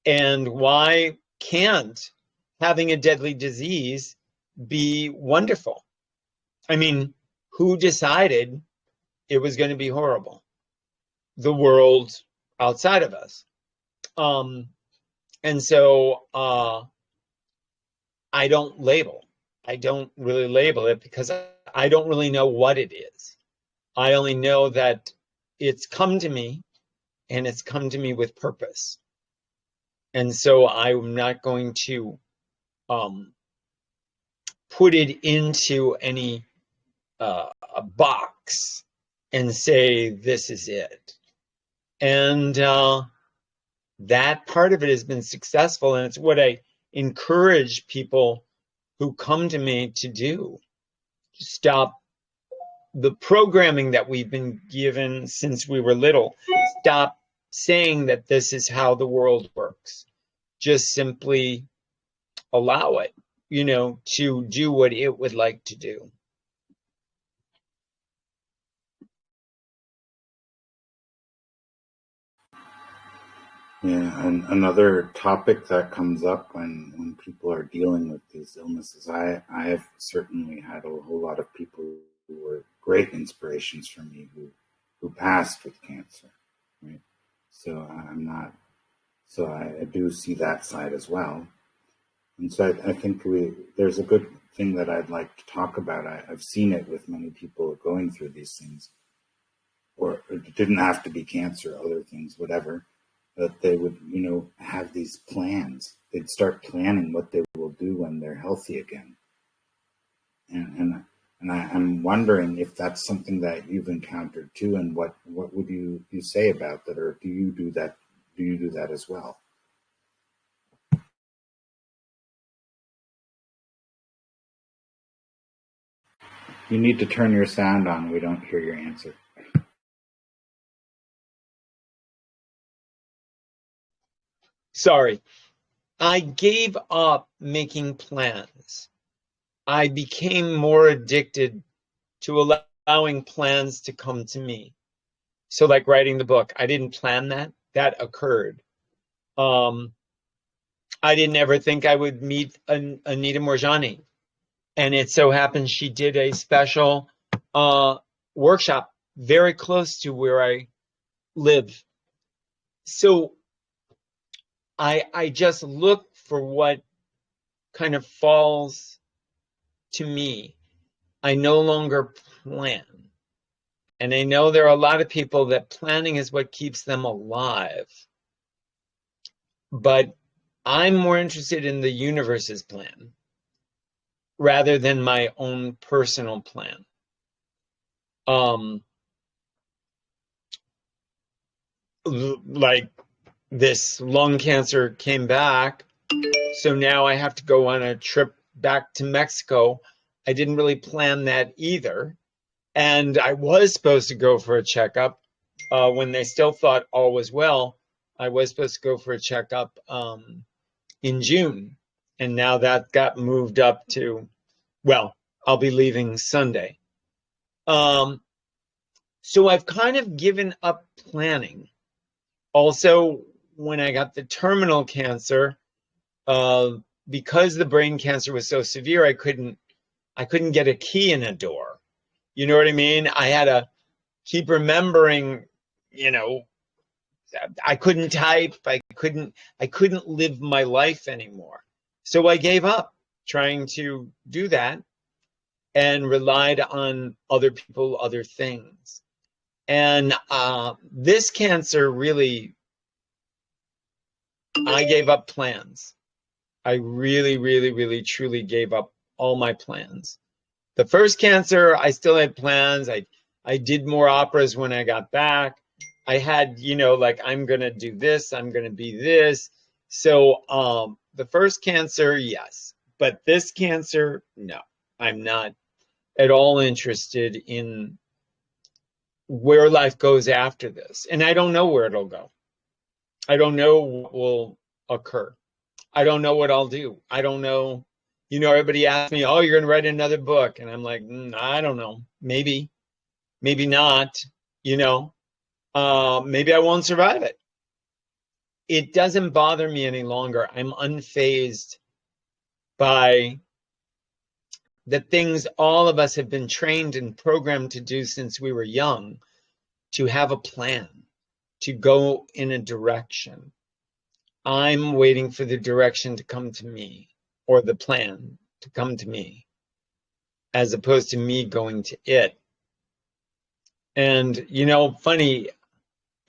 And why can't having a deadly disease be wonderful? I mean, who decided it was going to be horrible? The world outside of us. And so I don't label. I don't really label it because I don't really know what it is. I only know that it's come to me and it's come to me with purpose. And so I'm not going to put it into any a box and say, this is it. And that part of it has been successful. And it's what I encourage people who come to me to do. Stop the programming that we've been given since we were little. Stop saying that this is how the world works. Just simply allow it, to do what it would like to do. Yeah, and another topic that comes up when people are dealing with these illnesses, I have certainly had a whole lot of people who were great inspirations for me who passed with cancer, right? So I do see that side as well. And so I think there's a good thing that I'd like to talk about. I've seen it with many people going through these things, or it didn't have to be cancer, other things, whatever. That they would, have these plans. They'd start planning what they will do when they're healthy again. And I'm wondering if that's something that you've encountered too, and what would you say about that, or do you do that? Do you do that as well? You need to turn your sound on. We don't hear your answer. sorry. I gave up making plans. I became more addicted to allowing plans to come to me. So like writing the book, I didn't plan that. That occurred. I didn't ever think I would meet Anita Morgan. And it so happened she did a special workshop very close to where I live. So I just look for what kind of falls to me. I no longer plan. And I know there are a lot of people that planning is what keeps them alive. But I'm more interested in the universe's plan rather than my own personal plan. Like this lung cancer came back, so now I have to go on a trip back to Mexico. I didn't really plan that either. And I was supposed to go for a checkup when they still thought all was well. I was supposed to go for a checkup in June. And now that got moved up to, well, I'll be leaving Sunday. So I've kind of given up planning. Also, when I got the terminal cancer, because the brain cancer was so severe, I couldn't get a key in a door. You know what I mean? I had to keep remembering, I couldn't type, I couldn't live my life anymore. So I gave up trying to do that and relied on other people, other things. And this cancer really, I gave up plans. I really, really, really, truly gave up all my plans. The first cancer, I still had plans. I did more operas when I got back. I had, like, I'm going to do this, I'm going to be this. So the first cancer, yes. But this cancer, no. I'm not at all interested in where life goes after this. And I don't know where it'll go. I don't know what will occur. I don't know what I'll do. I don't know. Everybody asks me, oh, you're going to write another book. And I'm like, I don't know. Maybe not, maybe I won't survive it. It doesn't bother me any longer. I'm unfazed by the things all of us have been trained and programmed to do since we were young, to have a plan, to go in a direction. I'm waiting for the direction to come to me, or the plan to come to me, as opposed to me going to it. And, funny,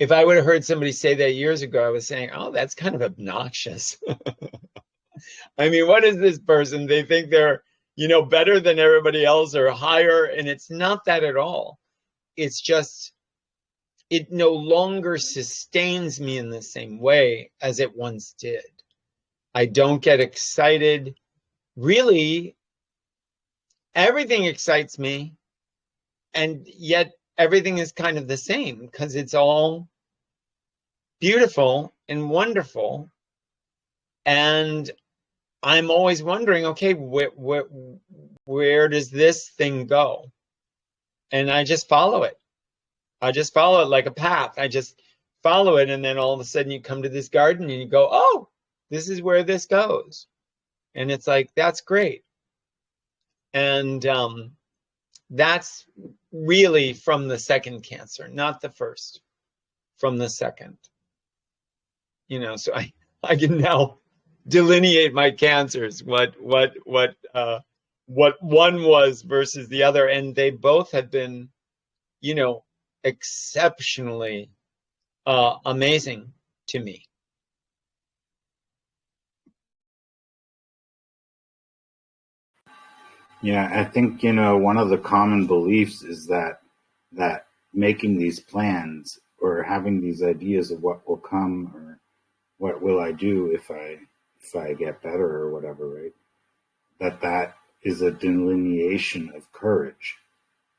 if I would have heard somebody say that years ago, I was saying, oh, that's kind of obnoxious. I mean, what is this person? They think they're, better than everybody else or higher. And it's not that at all. It's just, it no longer sustains me in the same way as it once did. I don't get excited. Really, everything excites me. And yet everything is kind of the same because it's all beautiful and wonderful. And I'm always wondering, okay, where does this thing go? And I just follow it. I just follow it like a path. I just follow it. And then all of a sudden you come to this garden and you go, oh, this is where this goes. And it's like, that's great. And that's really from the second cancer, not the first, from the second. So I can now delineate my cancers, what one was versus the other, and they both have been, exceptionally amazing to me. Yeah, I think, one of the common beliefs is that making these plans or having these ideas of what will come or what will I do if I get better or whatever, right? That is a delineation of courage,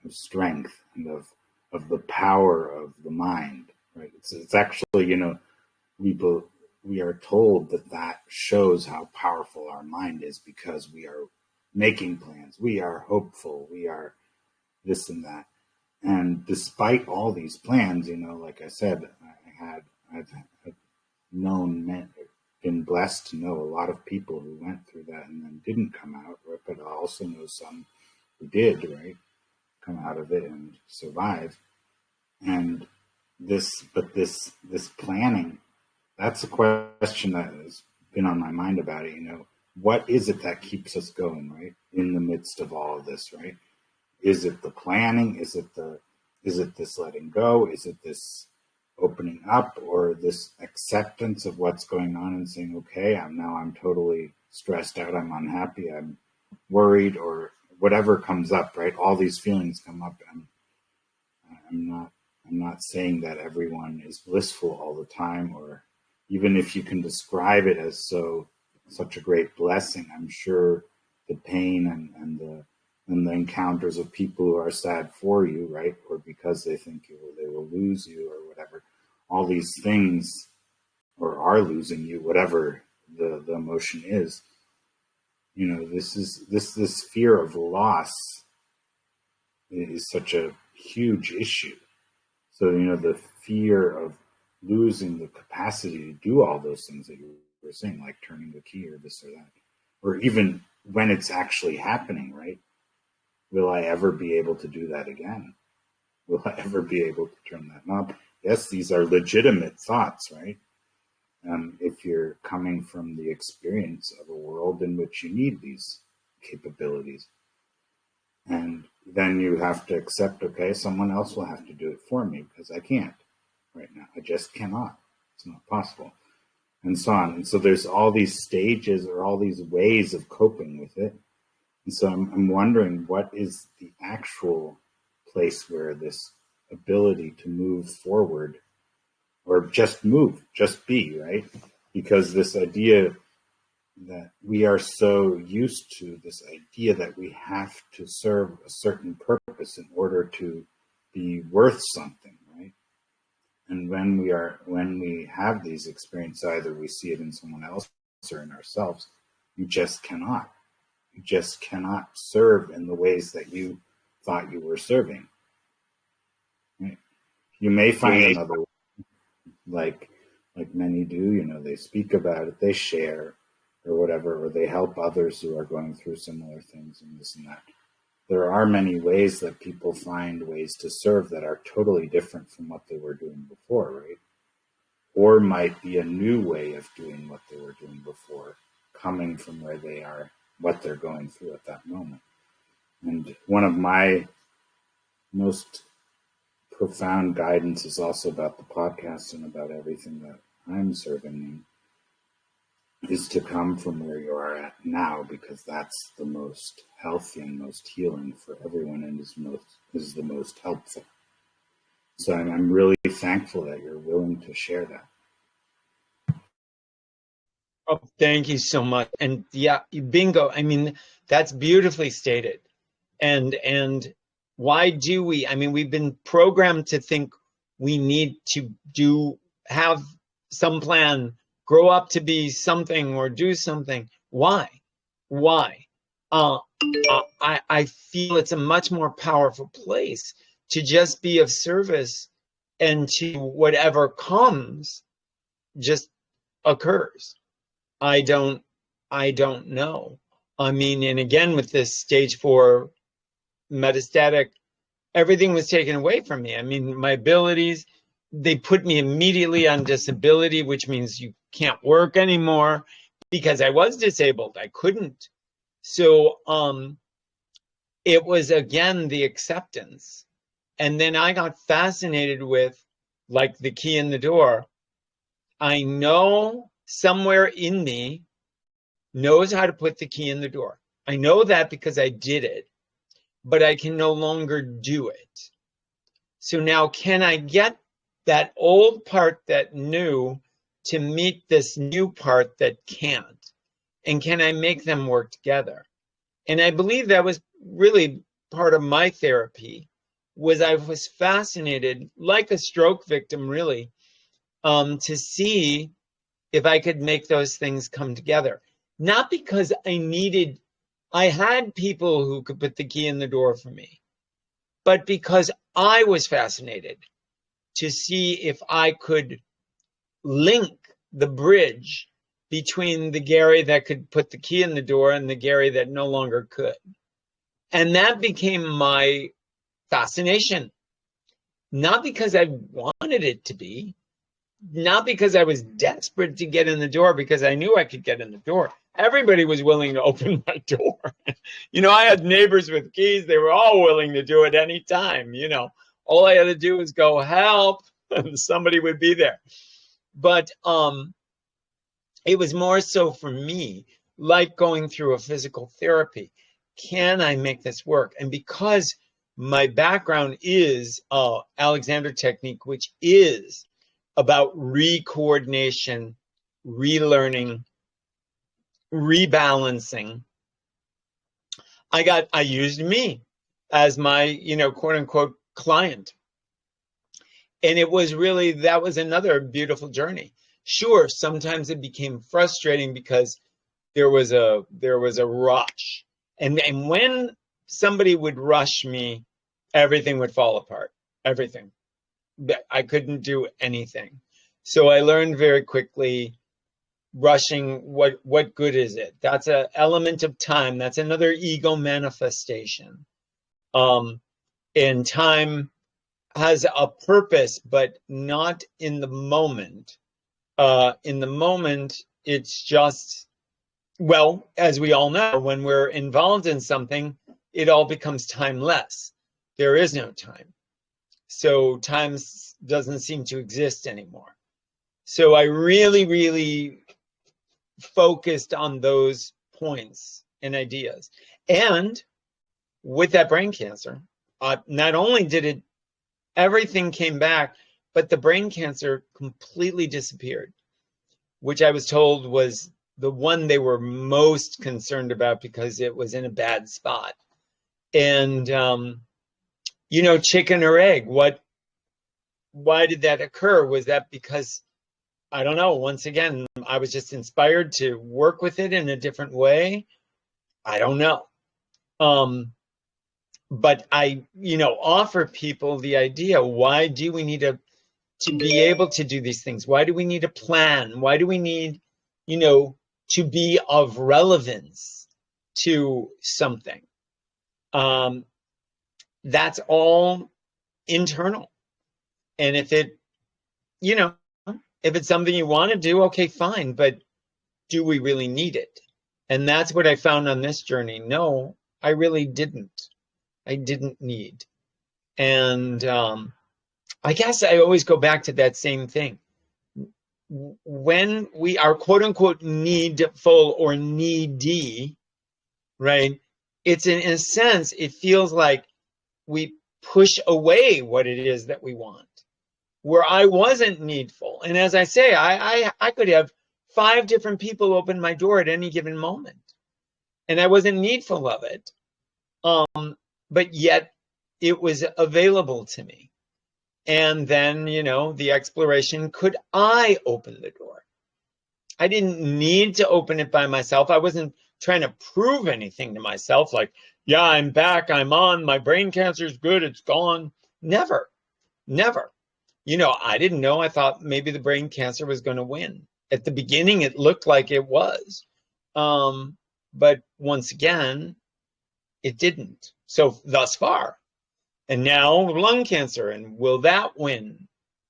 of strength, and of the power of the mind, right? It's actually, we are told that that shows how powerful our mind is, because we are making plans, we are hopeful, we are this and that. And despite all these plans, like I said, I've been blessed to know a lot of people who went through that and then didn't come out, right? But I also know some who did, right, come out of it and survive. And this planning, that's a question that has been on my mind about it. What is it that keeps us going, right, in the midst of all of this, right? Is it the planning? Is it this letting go? Is it this opening up, or this acceptance of what's going on and saying, okay, I'm totally stressed out, I'm unhappy, I'm worried, or whatever comes up, right? All these feelings come up, and I'm not saying that everyone is blissful all the time, or even if you can describe it as such a great blessing, I'm sure the pain and the encounters of people who are sad for you, right, or because they think they will lose you or whatever, all these things, or are losing you, whatever the emotion is, this fear of loss is such a huge issue. So, the fear of losing the capacity to do all those things that you were saying, like turning the key or this or that, or even when it's actually happening, right? Will I ever be able to do that again? Will I ever be able to turn that knob? Yes, these are legitimate thoughts, right? If you're coming from the experience of a world in which you need these capabilities. And then you have to accept, okay, someone else will have to do it for me, because I can't right now. I just cannot. It's not possible. And so on. And so there's all these stages, or all these ways of coping with it. And so I'm wondering, what is the actual place where this ability to move forward, or just move, just be, right? Because this idea that we are so used to, this idea that we have to serve a certain purpose in order to be worth something, right? And when we have these experiences, either we see it in someone else or in ourselves, you just cannot. You just cannot serve in the ways that you thought you were serving. Right? You may find another way, like many do, they speak about it, they share or whatever, or they help others who are going through similar things and this and that. There are many ways that people find ways to serve that are totally different from what they were doing before, right? Or might be a new way of doing what they were doing before, coming from where they are, what they're going through at that moment. And one of my most profound guidance is also about the podcast and about everything that I'm serving in, is to come from where you are at now, because that's the most healthy and most healing for everyone, and is the most helpful. So I'm really thankful that you're willing to share that. Oh, thank you so much. And yeah, bingo. I mean, that's beautifully stated. And why do we? I mean, we've been programmed to think we need to have some plan, grow up to be something or do something. Why? I feel it's a much more powerful place to just be of service, and to whatever comes just occurs. I don't know. I mean, and again, with this stage 4 metastatic, everything was taken away from me. I mean, my abilities, they put me immediately on disability, which means you can't work anymore, because I was disabled. I couldn't. So it was, again, the acceptance. And then I got fascinated with, like, the key in the door. I know somewhere in me knows how to put the key in the door. I know that because I did it, but I can no longer do it. So now, can I get that old part that knew to meet this new part that can't? And can I make them work together? And I believe that was really part of my therapy, was I was fascinated, like a stroke victim, really, to see if I could make those things come together. Not because I had people who could put the key in the door for me, but because I was fascinated to see if I could link the bridge between the Gary that could put the key in the door and the Gary that no longer could. And that became my fascination. Not because I wanted it to be, not because I was desperate to get in the door, because I knew I could get in the door. Everybody was willing to open my door. I had neighbors with keys. They were all willing to do it any time. All I had to do was go, help, and somebody would be there. But it was more so for me, like going through a physical therapy. Can I make this work? And because my background is Alexander technique, which is about re-coordination, relearning, rebalancing, I used me as my, quote unquote client. And it was really, that was another beautiful journey. Sure, sometimes it became frustrating because there was a rush. And when somebody would rush me, everything would fall apart. Everything. I couldn't do anything. So I learned very quickly, rushing, what good is it? That's an element of time. That's another ego manifestation. And time has a purpose, but not in the moment. In the moment, it's just, well, as we all know, when we're involved in something, it all becomes timeless. There is no time. So time doesn't seem to exist anymore. So I really, really focused on those points and ideas. And with that brain cancer, not only did everything came back, but the brain cancer completely disappeared, which I was told was the one they were most concerned about because it was in a bad spot. And, chicken or egg, why did that occur? Was that because, I don't know, once again, I was just inspired to work with it in a different way? I don't know. But I, offer people the idea, why do we need to be able to do these things? Why do we need a plan? Why do we need, to be of relevance to something? That's all internal. And if it's something you want to do, okay, fine. But do we really need it? And that's what I found on this journey. No, I really didn't. I didn't need. And I guess I always go back to that same thing. When we are quote unquote needful or needy, right? It's in a sense, it feels like we push away what it is that we want. Where I wasn't needful. And as I say, I could have 5 different people open my door at any given moment. And I wasn't needful of it. But yet it was available to me. And then, the exploration, could I open the door? I didn't need to open it by myself. I wasn't trying to prove anything to myself, like, yeah, I'm back, I'm on, my brain cancer's good, it's gone. Never. I didn't know. I thought maybe the brain cancer was going to win. At the beginning, it looked like it was. But once again, it didn't. So thus far. And now lung cancer. And will that win?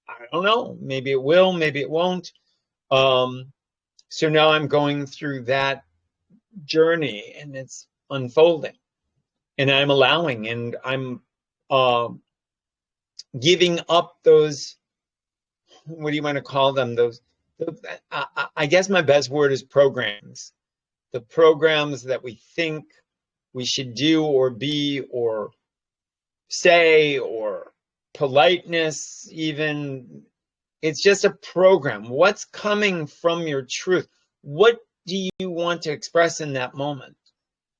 I don't know. Maybe it will, maybe it won't. So now I'm going through that journey and it's unfolding. And I'm allowing, and I'm giving up those, what do you want to call them? I guess my best word is programs. The programs that we think we should do or be or say, or politeness even. It's just a program. What's coming from your truth? What do you want to express in that moment?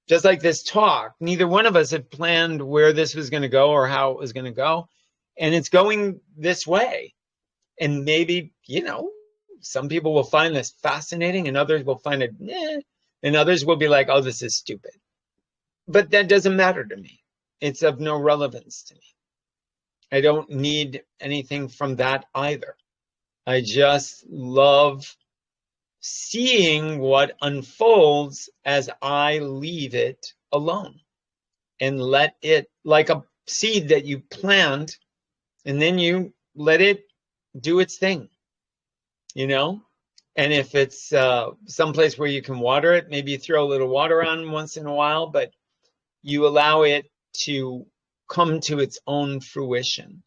Just like this talk, neither one of us had planned where this was going to go or how it was going to go. And it's going this way. And maybe, some people will find this fascinating, and others will find it, and others will be like, oh, this is stupid. But that doesn't matter to me. It's of no relevance to me. I don't need anything from that either. I just love seeing what unfolds as I leave it alone and let it, like a seed that you plant, and then you let it do its thing, you know? And if it's someplace where you can water it, maybe you throw a little water on once in a while, but you allow it to come to its own fruition.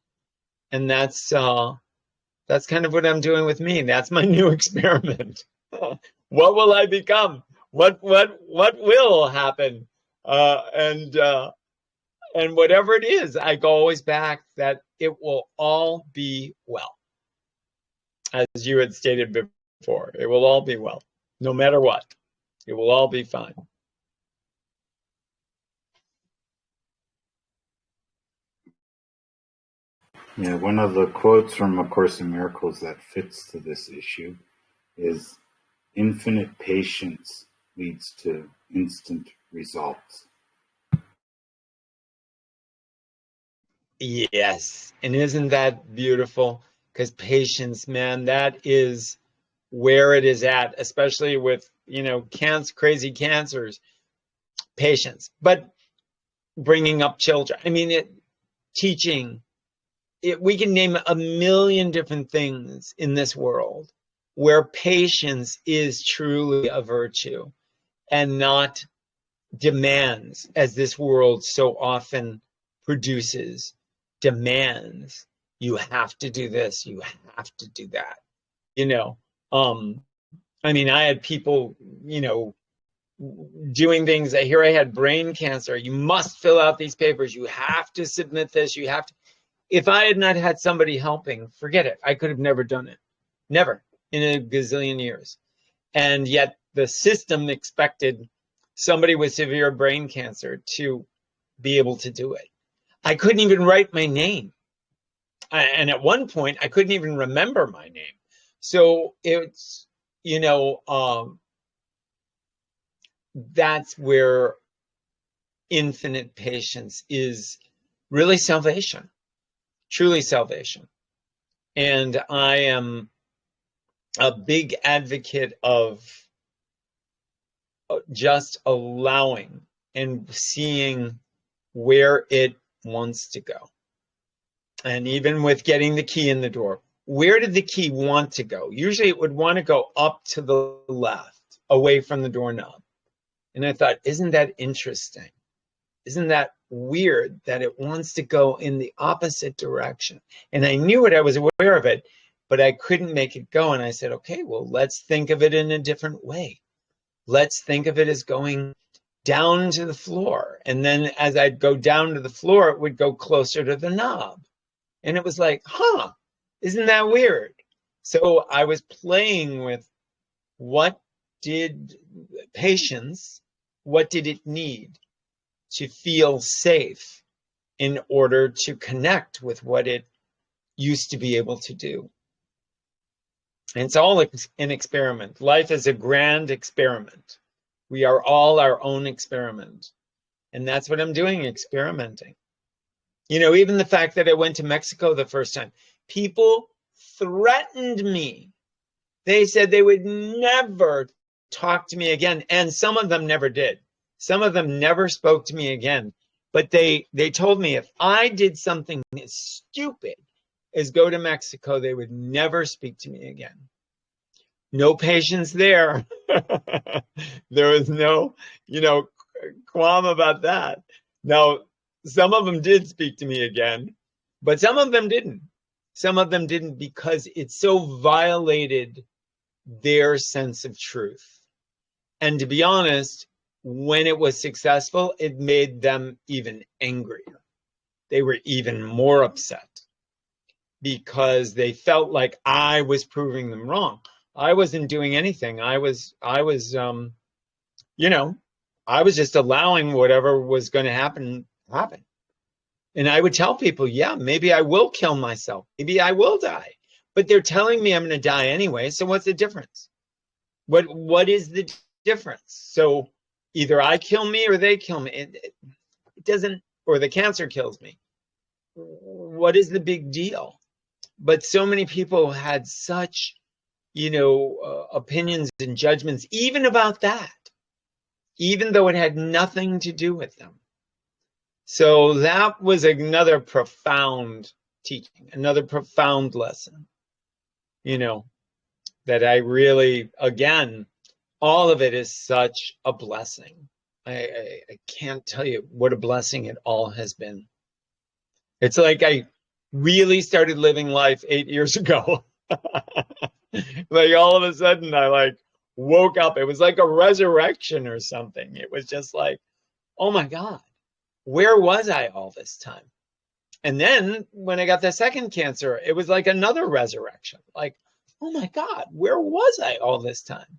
And that's kind of what I'm doing with me. That's my new experiment. What will I become? What will happen? And whatever it is, I go always back that it will all be well. As you had stated before, it will all be well, no matter what. It will all be fine. Yeah, one of the quotes from A Course in Miracles that fits to this issue is, "Infinite patience leads to instant results." Yes, and isn't that beautiful? Because patience, man, that is where it is at, especially with, crazy cancers. Patience, but bringing up children. I mean, teaching. We can name a million different things in this world where patience is truly a virtue and not demands, as this world so often produces. Demands. You have to do this, you have to do that. I mean, I had people, doing things that, here I had brain cancer. You must fill out these papers. You have to submit this. You have to. If I had not had somebody helping, forget it. I could have never done it. Never in a gazillion years. And yet the system expected somebody with severe brain cancer to be able to do it. I couldn't even write my name. And at one point, I couldn't even remember my name. So it's, that's where infinite patience is really salvation, truly salvation. And I am a big advocate of just allowing and seeing where it wants to go. And even with getting the key in the door, where did the key want to go? Usually it would want to go up to the left, away from the doorknob. And I thought, isn't that interesting? Isn't that weird that it wants to go in the opposite direction? And I knew it, I was aware of it, but I couldn't make it go. And I said, okay, well, let's think of it in a different way. Let's think of it as going down to the floor. And then as I'd go down to the floor, it would go closer to the knob. And it was like, isn't that weird? So I was playing with what did it need to feel safe in order to connect with what it used to be able to do. And it's all an experiment. Life is a grand experiment. We are all our own experiment. And that's what I'm doing, experimenting. Even the fact that I went to Mexico the first time, people threatened me. They said they would never talk to me again. And some of them never did. Some of them never spoke to me again. But they told me if I did something as stupid as go to Mexico, they would never speak to me again. No patience there. There was no, qualm about that. Now, some of them did speak to me again, but some of them didn't. Some of them didn't because it so violated their sense of truth. And to be honest, when it was successful, it made them even angrier. They were even more upset because they felt like I was proving them wrong. I wasn't doing anything. I was just allowing whatever was going to happen. And I would tell people, yeah, maybe I will kill myself. Maybe I will die. but they're telling me I'm going to die anyway. So what's the difference? What is the difference? So either I kill me or they kill me. It doesn't, or the cancer kills me. What is the big deal? But so many people had such, opinions and judgments, even about that, even though it had nothing to do with them. So that was another profound teaching, another profound lesson, that I really, again, all of it is such a blessing. I can't tell you what a blessing it all has been. It's like I really started living life 8 years ago. Like all of a sudden I woke up. It was like a resurrection or something. It was just like, oh my God, where was I all this time? And then when I got the second cancer, it was like another resurrection. Like, oh my God, where was I all this time?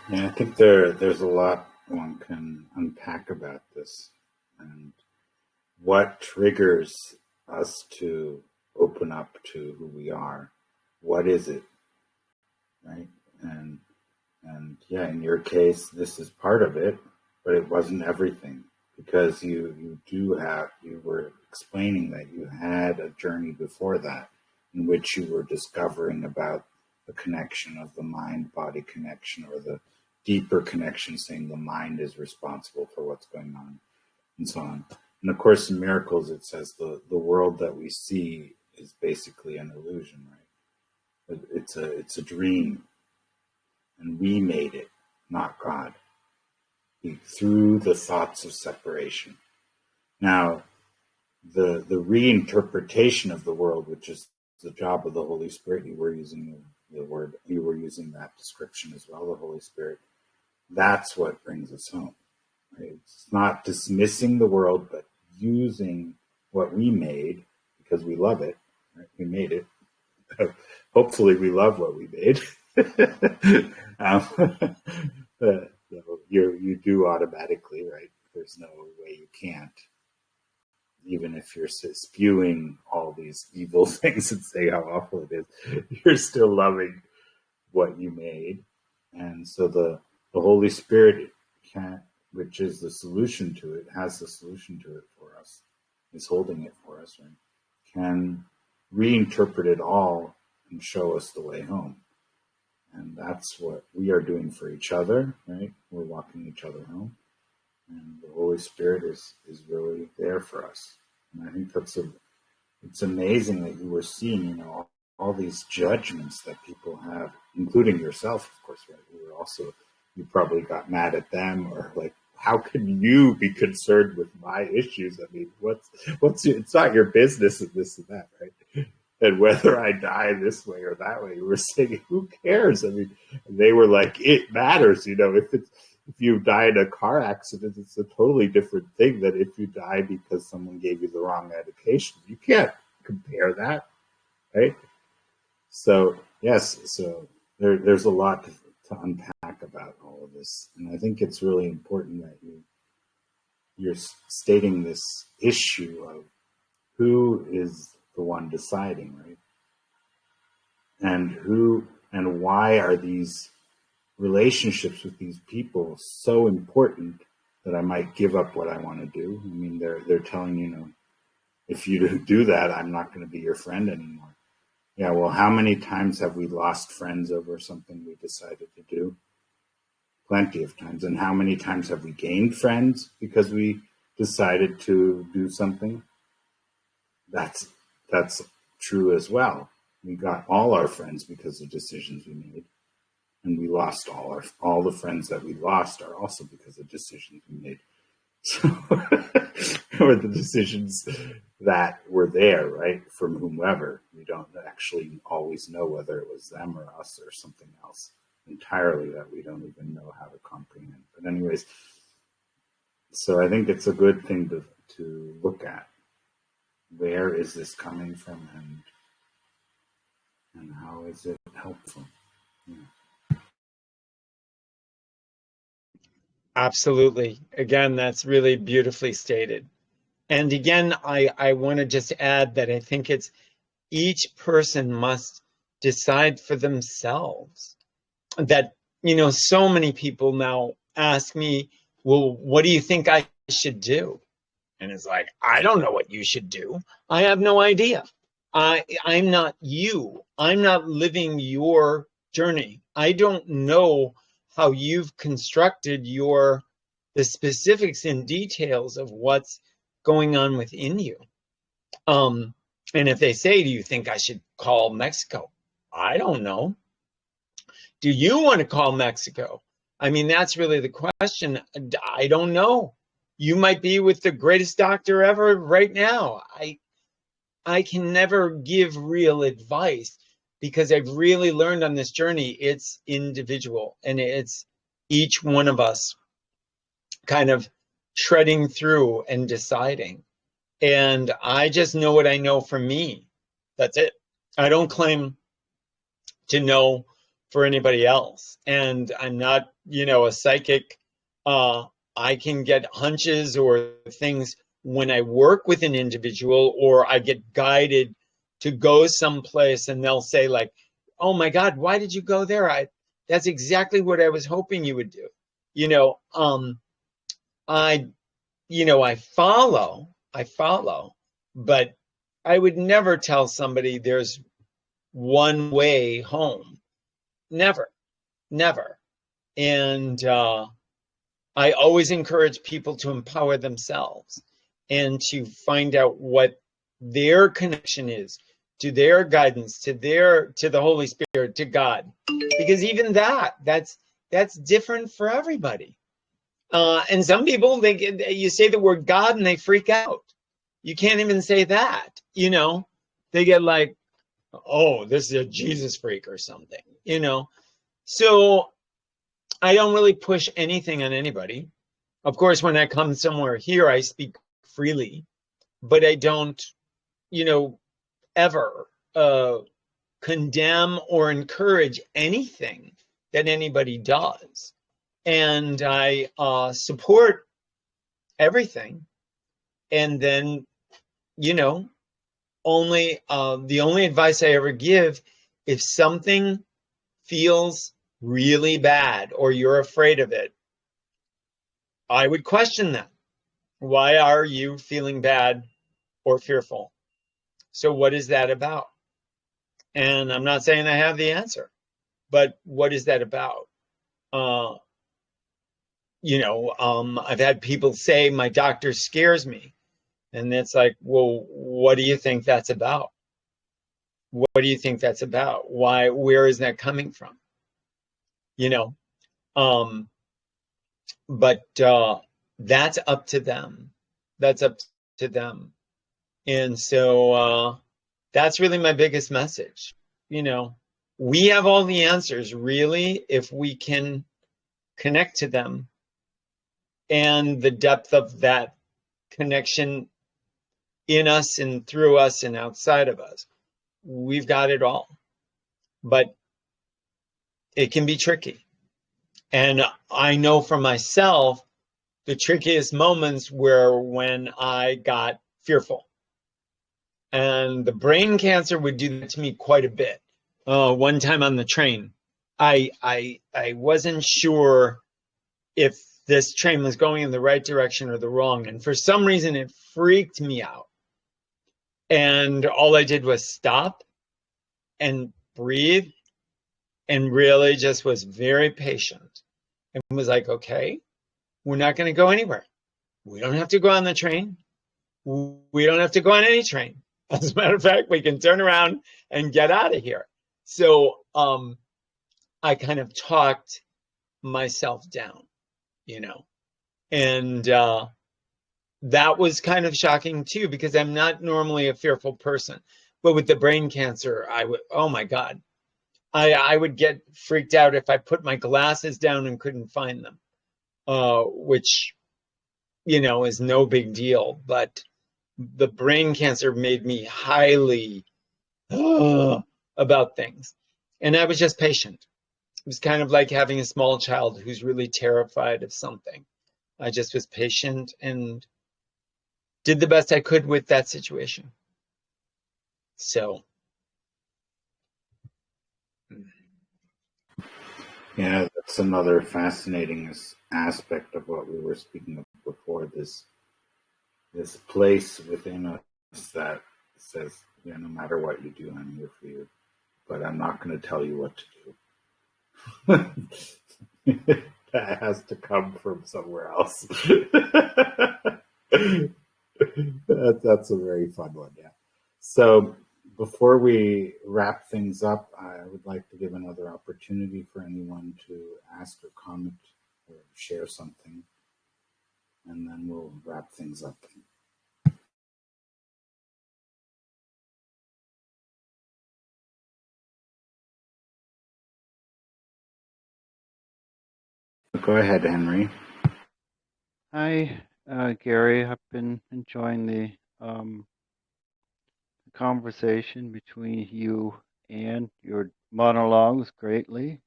Yeah, I think there's a lot one can unpack about this, and what triggers us to open up to who we are. What is it, right? And yeah, in your case, this is part of it, but it wasn't everything, because you were explaining that you had a journey before that in which you were discovering about the connection of the mind body connection, or the deeper connection, saying the mind is responsible for what's going on, and so on. In the Course in Miracles, it says the world that we see is basically an illusion, right? It's a dream, and we made it, not God, through the thoughts of separation. Now, the reinterpretation of the world, which is the job of the Holy Spirit, you were using the word, you were using that description as well, the Holy Spirit. That's what brings us home. Right? It's not dismissing the world, but using what we made because we love it. Right? We made it. Hopefully, we love what we made. But you do automatically, right? There's no way you can't. Even if you're spewing all these evil things and say how awful it is, you're still loving what you made. And so the Holy Spirit can, which is the solution to it, has the solution to it for us, is holding it for us, right? Can reinterpret it all and show us the way home. And that's what we are doing for each other, right? We're walking each other home. And the Holy Spirit is really there for us. And I think it's amazing that you were seeing, all these judgments that people have, including yourself, of course, right? You probably got mad at them, or like, how can you be concerned with my issues? I mean, it's not your business and this and that, right? And whether I die this way or that way, you were saying, who cares? I mean, they were like, it matters, if you die in a car accident, it's a totally different thing than if you die because someone gave you the wrong medication. You can't compare that, right? So, yes, so there's a lot to unpack about all of this. And I think it's really important that you're stating this issue of who is the one deciding, right? And why are these relationships with these people so important that I might give up what I want to do? I mean, they're telling if you do that, I'm not going to be your friend anymore. Yeah, well, how many times have we lost friends over something we decided to do? Plenty of times. And how many times have we gained friends because we decided to do something? That's true as well. We got all our friends because of decisions we made. And we lost all the friends that we lost are also because of decisions we made. So, or the decisions that were there, right, from whomever. We don't actually always know whether it was them or us or something else entirely that we don't even know how to comprehend. But anyways, so I think it's a good thing to look at. Where is this coming from, and how is it helpful? Yeah. Absolutely. Again, that's really beautifully stated. And again, I want to just add that I think it's each person must decide for themselves. That, so many people now ask me, well, what do you think I should do? And it's like, I don't know what you should do. I have no idea. I'm not you. I'm not living your journey. I don't know how you've constructed the specifics and details of what's going on within you. And if they say, do you think I should call Mexico? I don't know. Do you want to call Mexico? I mean, that's really the question. I don't know. You might be with the greatest doctor ever right now. I can never give real advice because I've really learned on this journey, it's individual and it's each one of us kind of treading through and deciding. And I just know what I know for me. That's it. I don't claim to know for anybody else. And I'm not, a psychic. I can get hunches or things when I work with an individual, or I get guided to go someplace and they'll say like, oh my God, why did you go there? That's exactly what I was hoping you would do. I follow, but I would never tell somebody there's one way home. Never. And I always encourage people to empower themselves and to find out what their connection is to their guidance, to the Holy Spirit, to God, because even that's different for everybody. And some people, you say the word God and they freak out. You can't even say that, they get like, oh, this is a Jesus freak or something, So I don't really push anything on anybody. Of course, when I come somewhere here, I speak freely, but I don't, ever condemn or encourage anything that anybody does. And I support everything. And then, only the only advice I ever give, if something feels really bad or you're afraid of it, I would question that. Why are you feeling bad or fearful? So what is that about? And I'm not saying I have the answer, but what is that about? I've had people say my doctor scares me. And it's like, well, what do you think that's about? What do you think that's about? Why, where is that coming from? But that's up to them. That's up to them. And so that's really my biggest message. We have all the answers, really, if we can connect to them. And the depth of that connection in us and through us and outside of us. We've got it all. But it can be tricky. And I know for myself, the trickiest moments were when I got fearful. And the brain cancer would do that to me quite a bit. One time on the train, I wasn't sure if this train was going in the right direction or the wrong. And for some reason, it freaked me out. And all I did was stop and breathe and really just was very patient and was like, okay, we're not going to go anywhere. We don't have to go on the train. We don't have to go on any train. As a matter of fact, we can turn around and get out of here. So I kind of talked myself down, and that was kind of shocking too, because I'm not normally a fearful person. But with the brain cancer, oh my God, I would get freaked out if I put my glasses down and couldn't find them, which, is no big deal. But the brain cancer made me highly about things. And I was just patient. was kind of like having a small child who's really terrified of something. I just was patient and did the best I could with that situation. So. Yeah, that's another fascinating aspect of what we were speaking of before. This place within us that says, yeah, no matter what you do, I'm here for you, but I'm not going to tell you what to do. That has to come from somewhere else. That's a very fun one, yeah. So before we wrap things up, I would like to give another opportunity for anyone to ask or comment or share something, and then we'll wrap things up. Go ahead, Henry. Hi, Gary. I've been enjoying the conversation between you and your monologues greatly.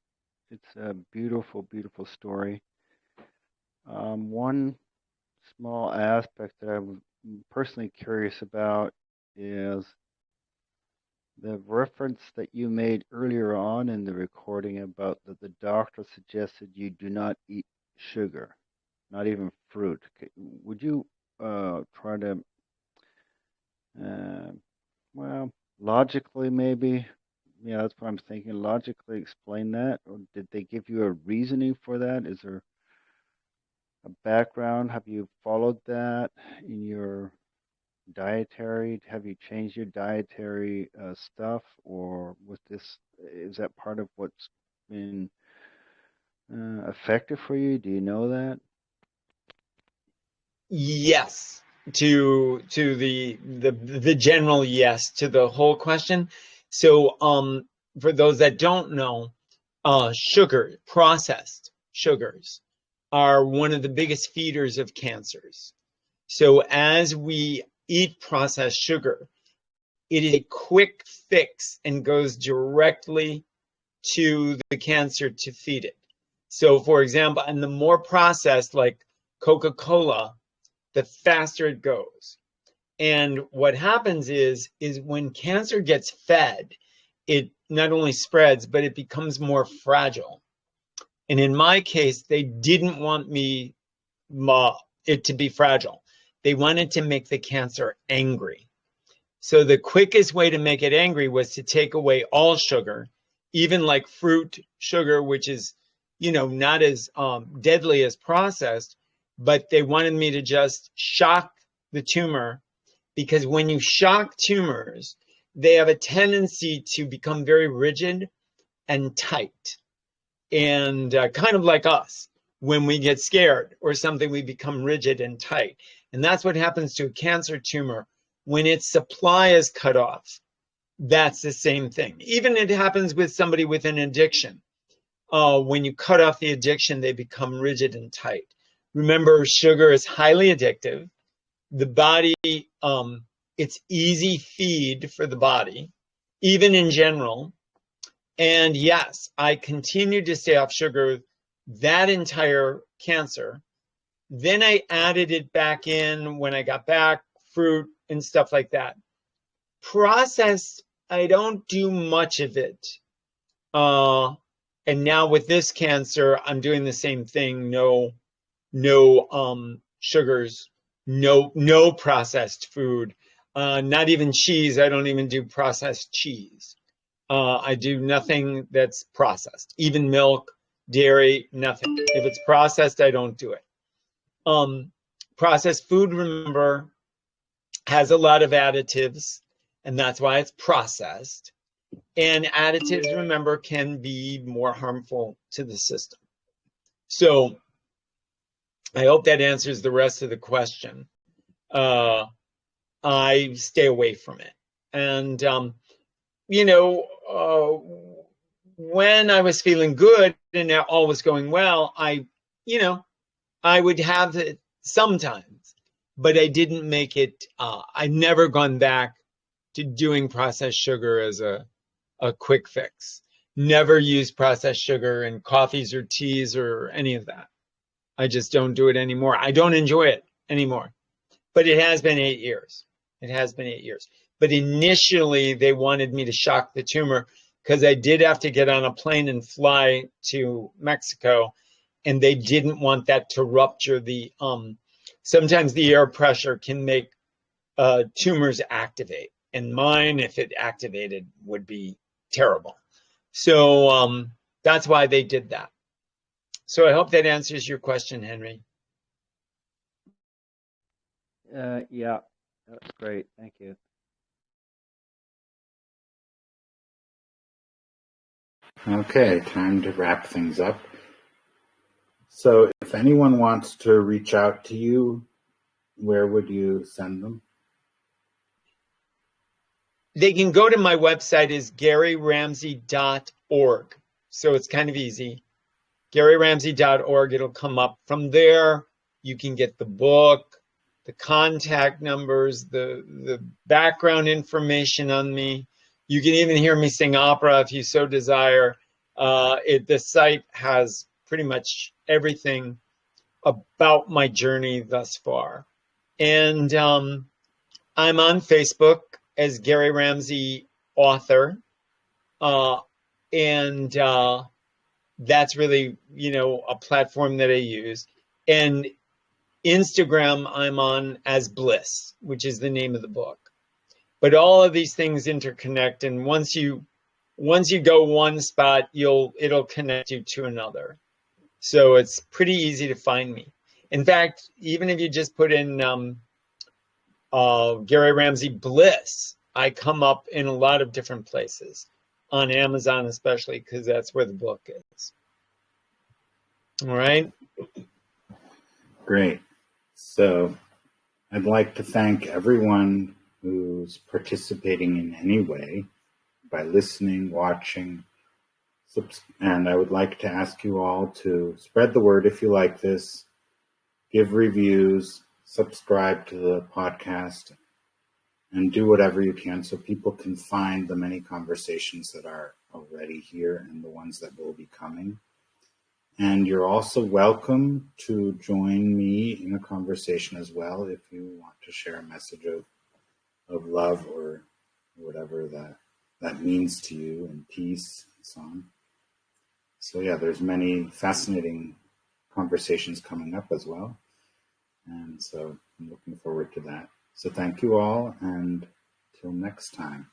It's a beautiful, beautiful story. One small aspect that I'm personally curious about is the reference that you made earlier on in the recording about that the doctor suggested you do not eat sugar, not even fruit. Would you try to, well, logically maybe? Yeah, that's what I'm thinking. Logically explain that, or did they give you a reasoning for that? Is there a background? Have you followed that in your dietary? Have you changed your dietary stuff, or with this, is that part of what's been effective for you? Do you know that? Yes, to the general yes to the whole question. So for those that don't know, processed sugars are one of the biggest feeders of cancers. So as we eat processed sugar, it is a quick fix and goes directly to the cancer to feed it. So for example, and the more processed, like Coca-Cola, the faster it goes. And what happens is when cancer gets fed, it not only spreads, but it becomes more fragile. And in my case, they didn't want it to be fragile. They wanted to make the cancer angry. So the quickest way to make it angry was to take away all sugar, even like fruit sugar, which is, not as deadly as processed, but they wanted me to just shock the tumor, because when you shock tumors, they have a tendency to become very rigid and tight. And kind of like us, when we get scared or something, we become rigid and tight. And that's what happens to a cancer tumor when its supply is cut off. That's the same thing. Even it happens with somebody with an addiction. When you cut off the addiction, they become rigid and tight. Remember, sugar is highly addictive. The body, it's easy feed for the body, even in general. And yes, I continued to stay off sugar that entire cancer. Then I added it back in when I got back, fruit and stuff like that. Processed, I don't do much of it. And now with this cancer, I'm doing the same thing. No sugars, no processed food, not even cheese. I don't even do processed cheese. I do nothing that's processed, even milk, dairy, nothing. If it's processed, I don't do it. Processed food, remember, has a lot of additives, and that's why it's processed. And additives, remember, can be more harmful to the system. So I hope that answers the rest of the question. I stay away from it. And, when I was feeling good and all was going well, I would have it sometimes, but I didn't make it. I've never gone back to doing processed sugar as a quick fix. never use processed sugar in coffees or teas or any of that. I just don't do it anymore. I don't enjoy it anymore. But it has been 8 years. It has been 8 years. But initially, they wanted me to shock the tumor because I did have to get on a plane and fly to Mexico, and they didn't want that to rupture the. Sometimes the air pressure can make tumors activate, and mine, if it activated, would be terrible. So that's why they did that. So I hope that answers your question, Henry. Yeah, that's great. Thank you. Okay, time to wrap things up. So if anyone wants to reach out to you, where would you send them? They can go to my website is GaryRamsey.org. So it's kind of easy. GaryRamsey.org, it'll come up. From there, you can get the book, the contact numbers, the background information on me. You can even hear me sing opera if you so desire. The site has pretty much everything about my journey thus far. And I'm on Facebook as Gary Ramsey author. And that's really, a platform that I use. And Instagram, I'm on as Bliss, which is the name of the book. But all of these things interconnect, and once you go one spot, it'll connect you to another. So it's pretty easy to find me. In fact, even if you just put in Gary Ramsey Bliss, I come up in a lot of different places, on Amazon especially, because that's where the book is. All right. Great. So I'd like to thank everyone who's participating in any way by listening, watching, and I would like to ask you all to spread the word if you like this, give reviews, subscribe to the podcast, and do whatever you can so people can find the many conversations that are already here and the ones that will be coming. And you're also welcome to join me in a conversation as well if you want to share a message of love or whatever that means to you, and peace and so on. So yeah, there's many fascinating conversations coming up as well. And so I'm looking forward to that. So thank you all, and till next time.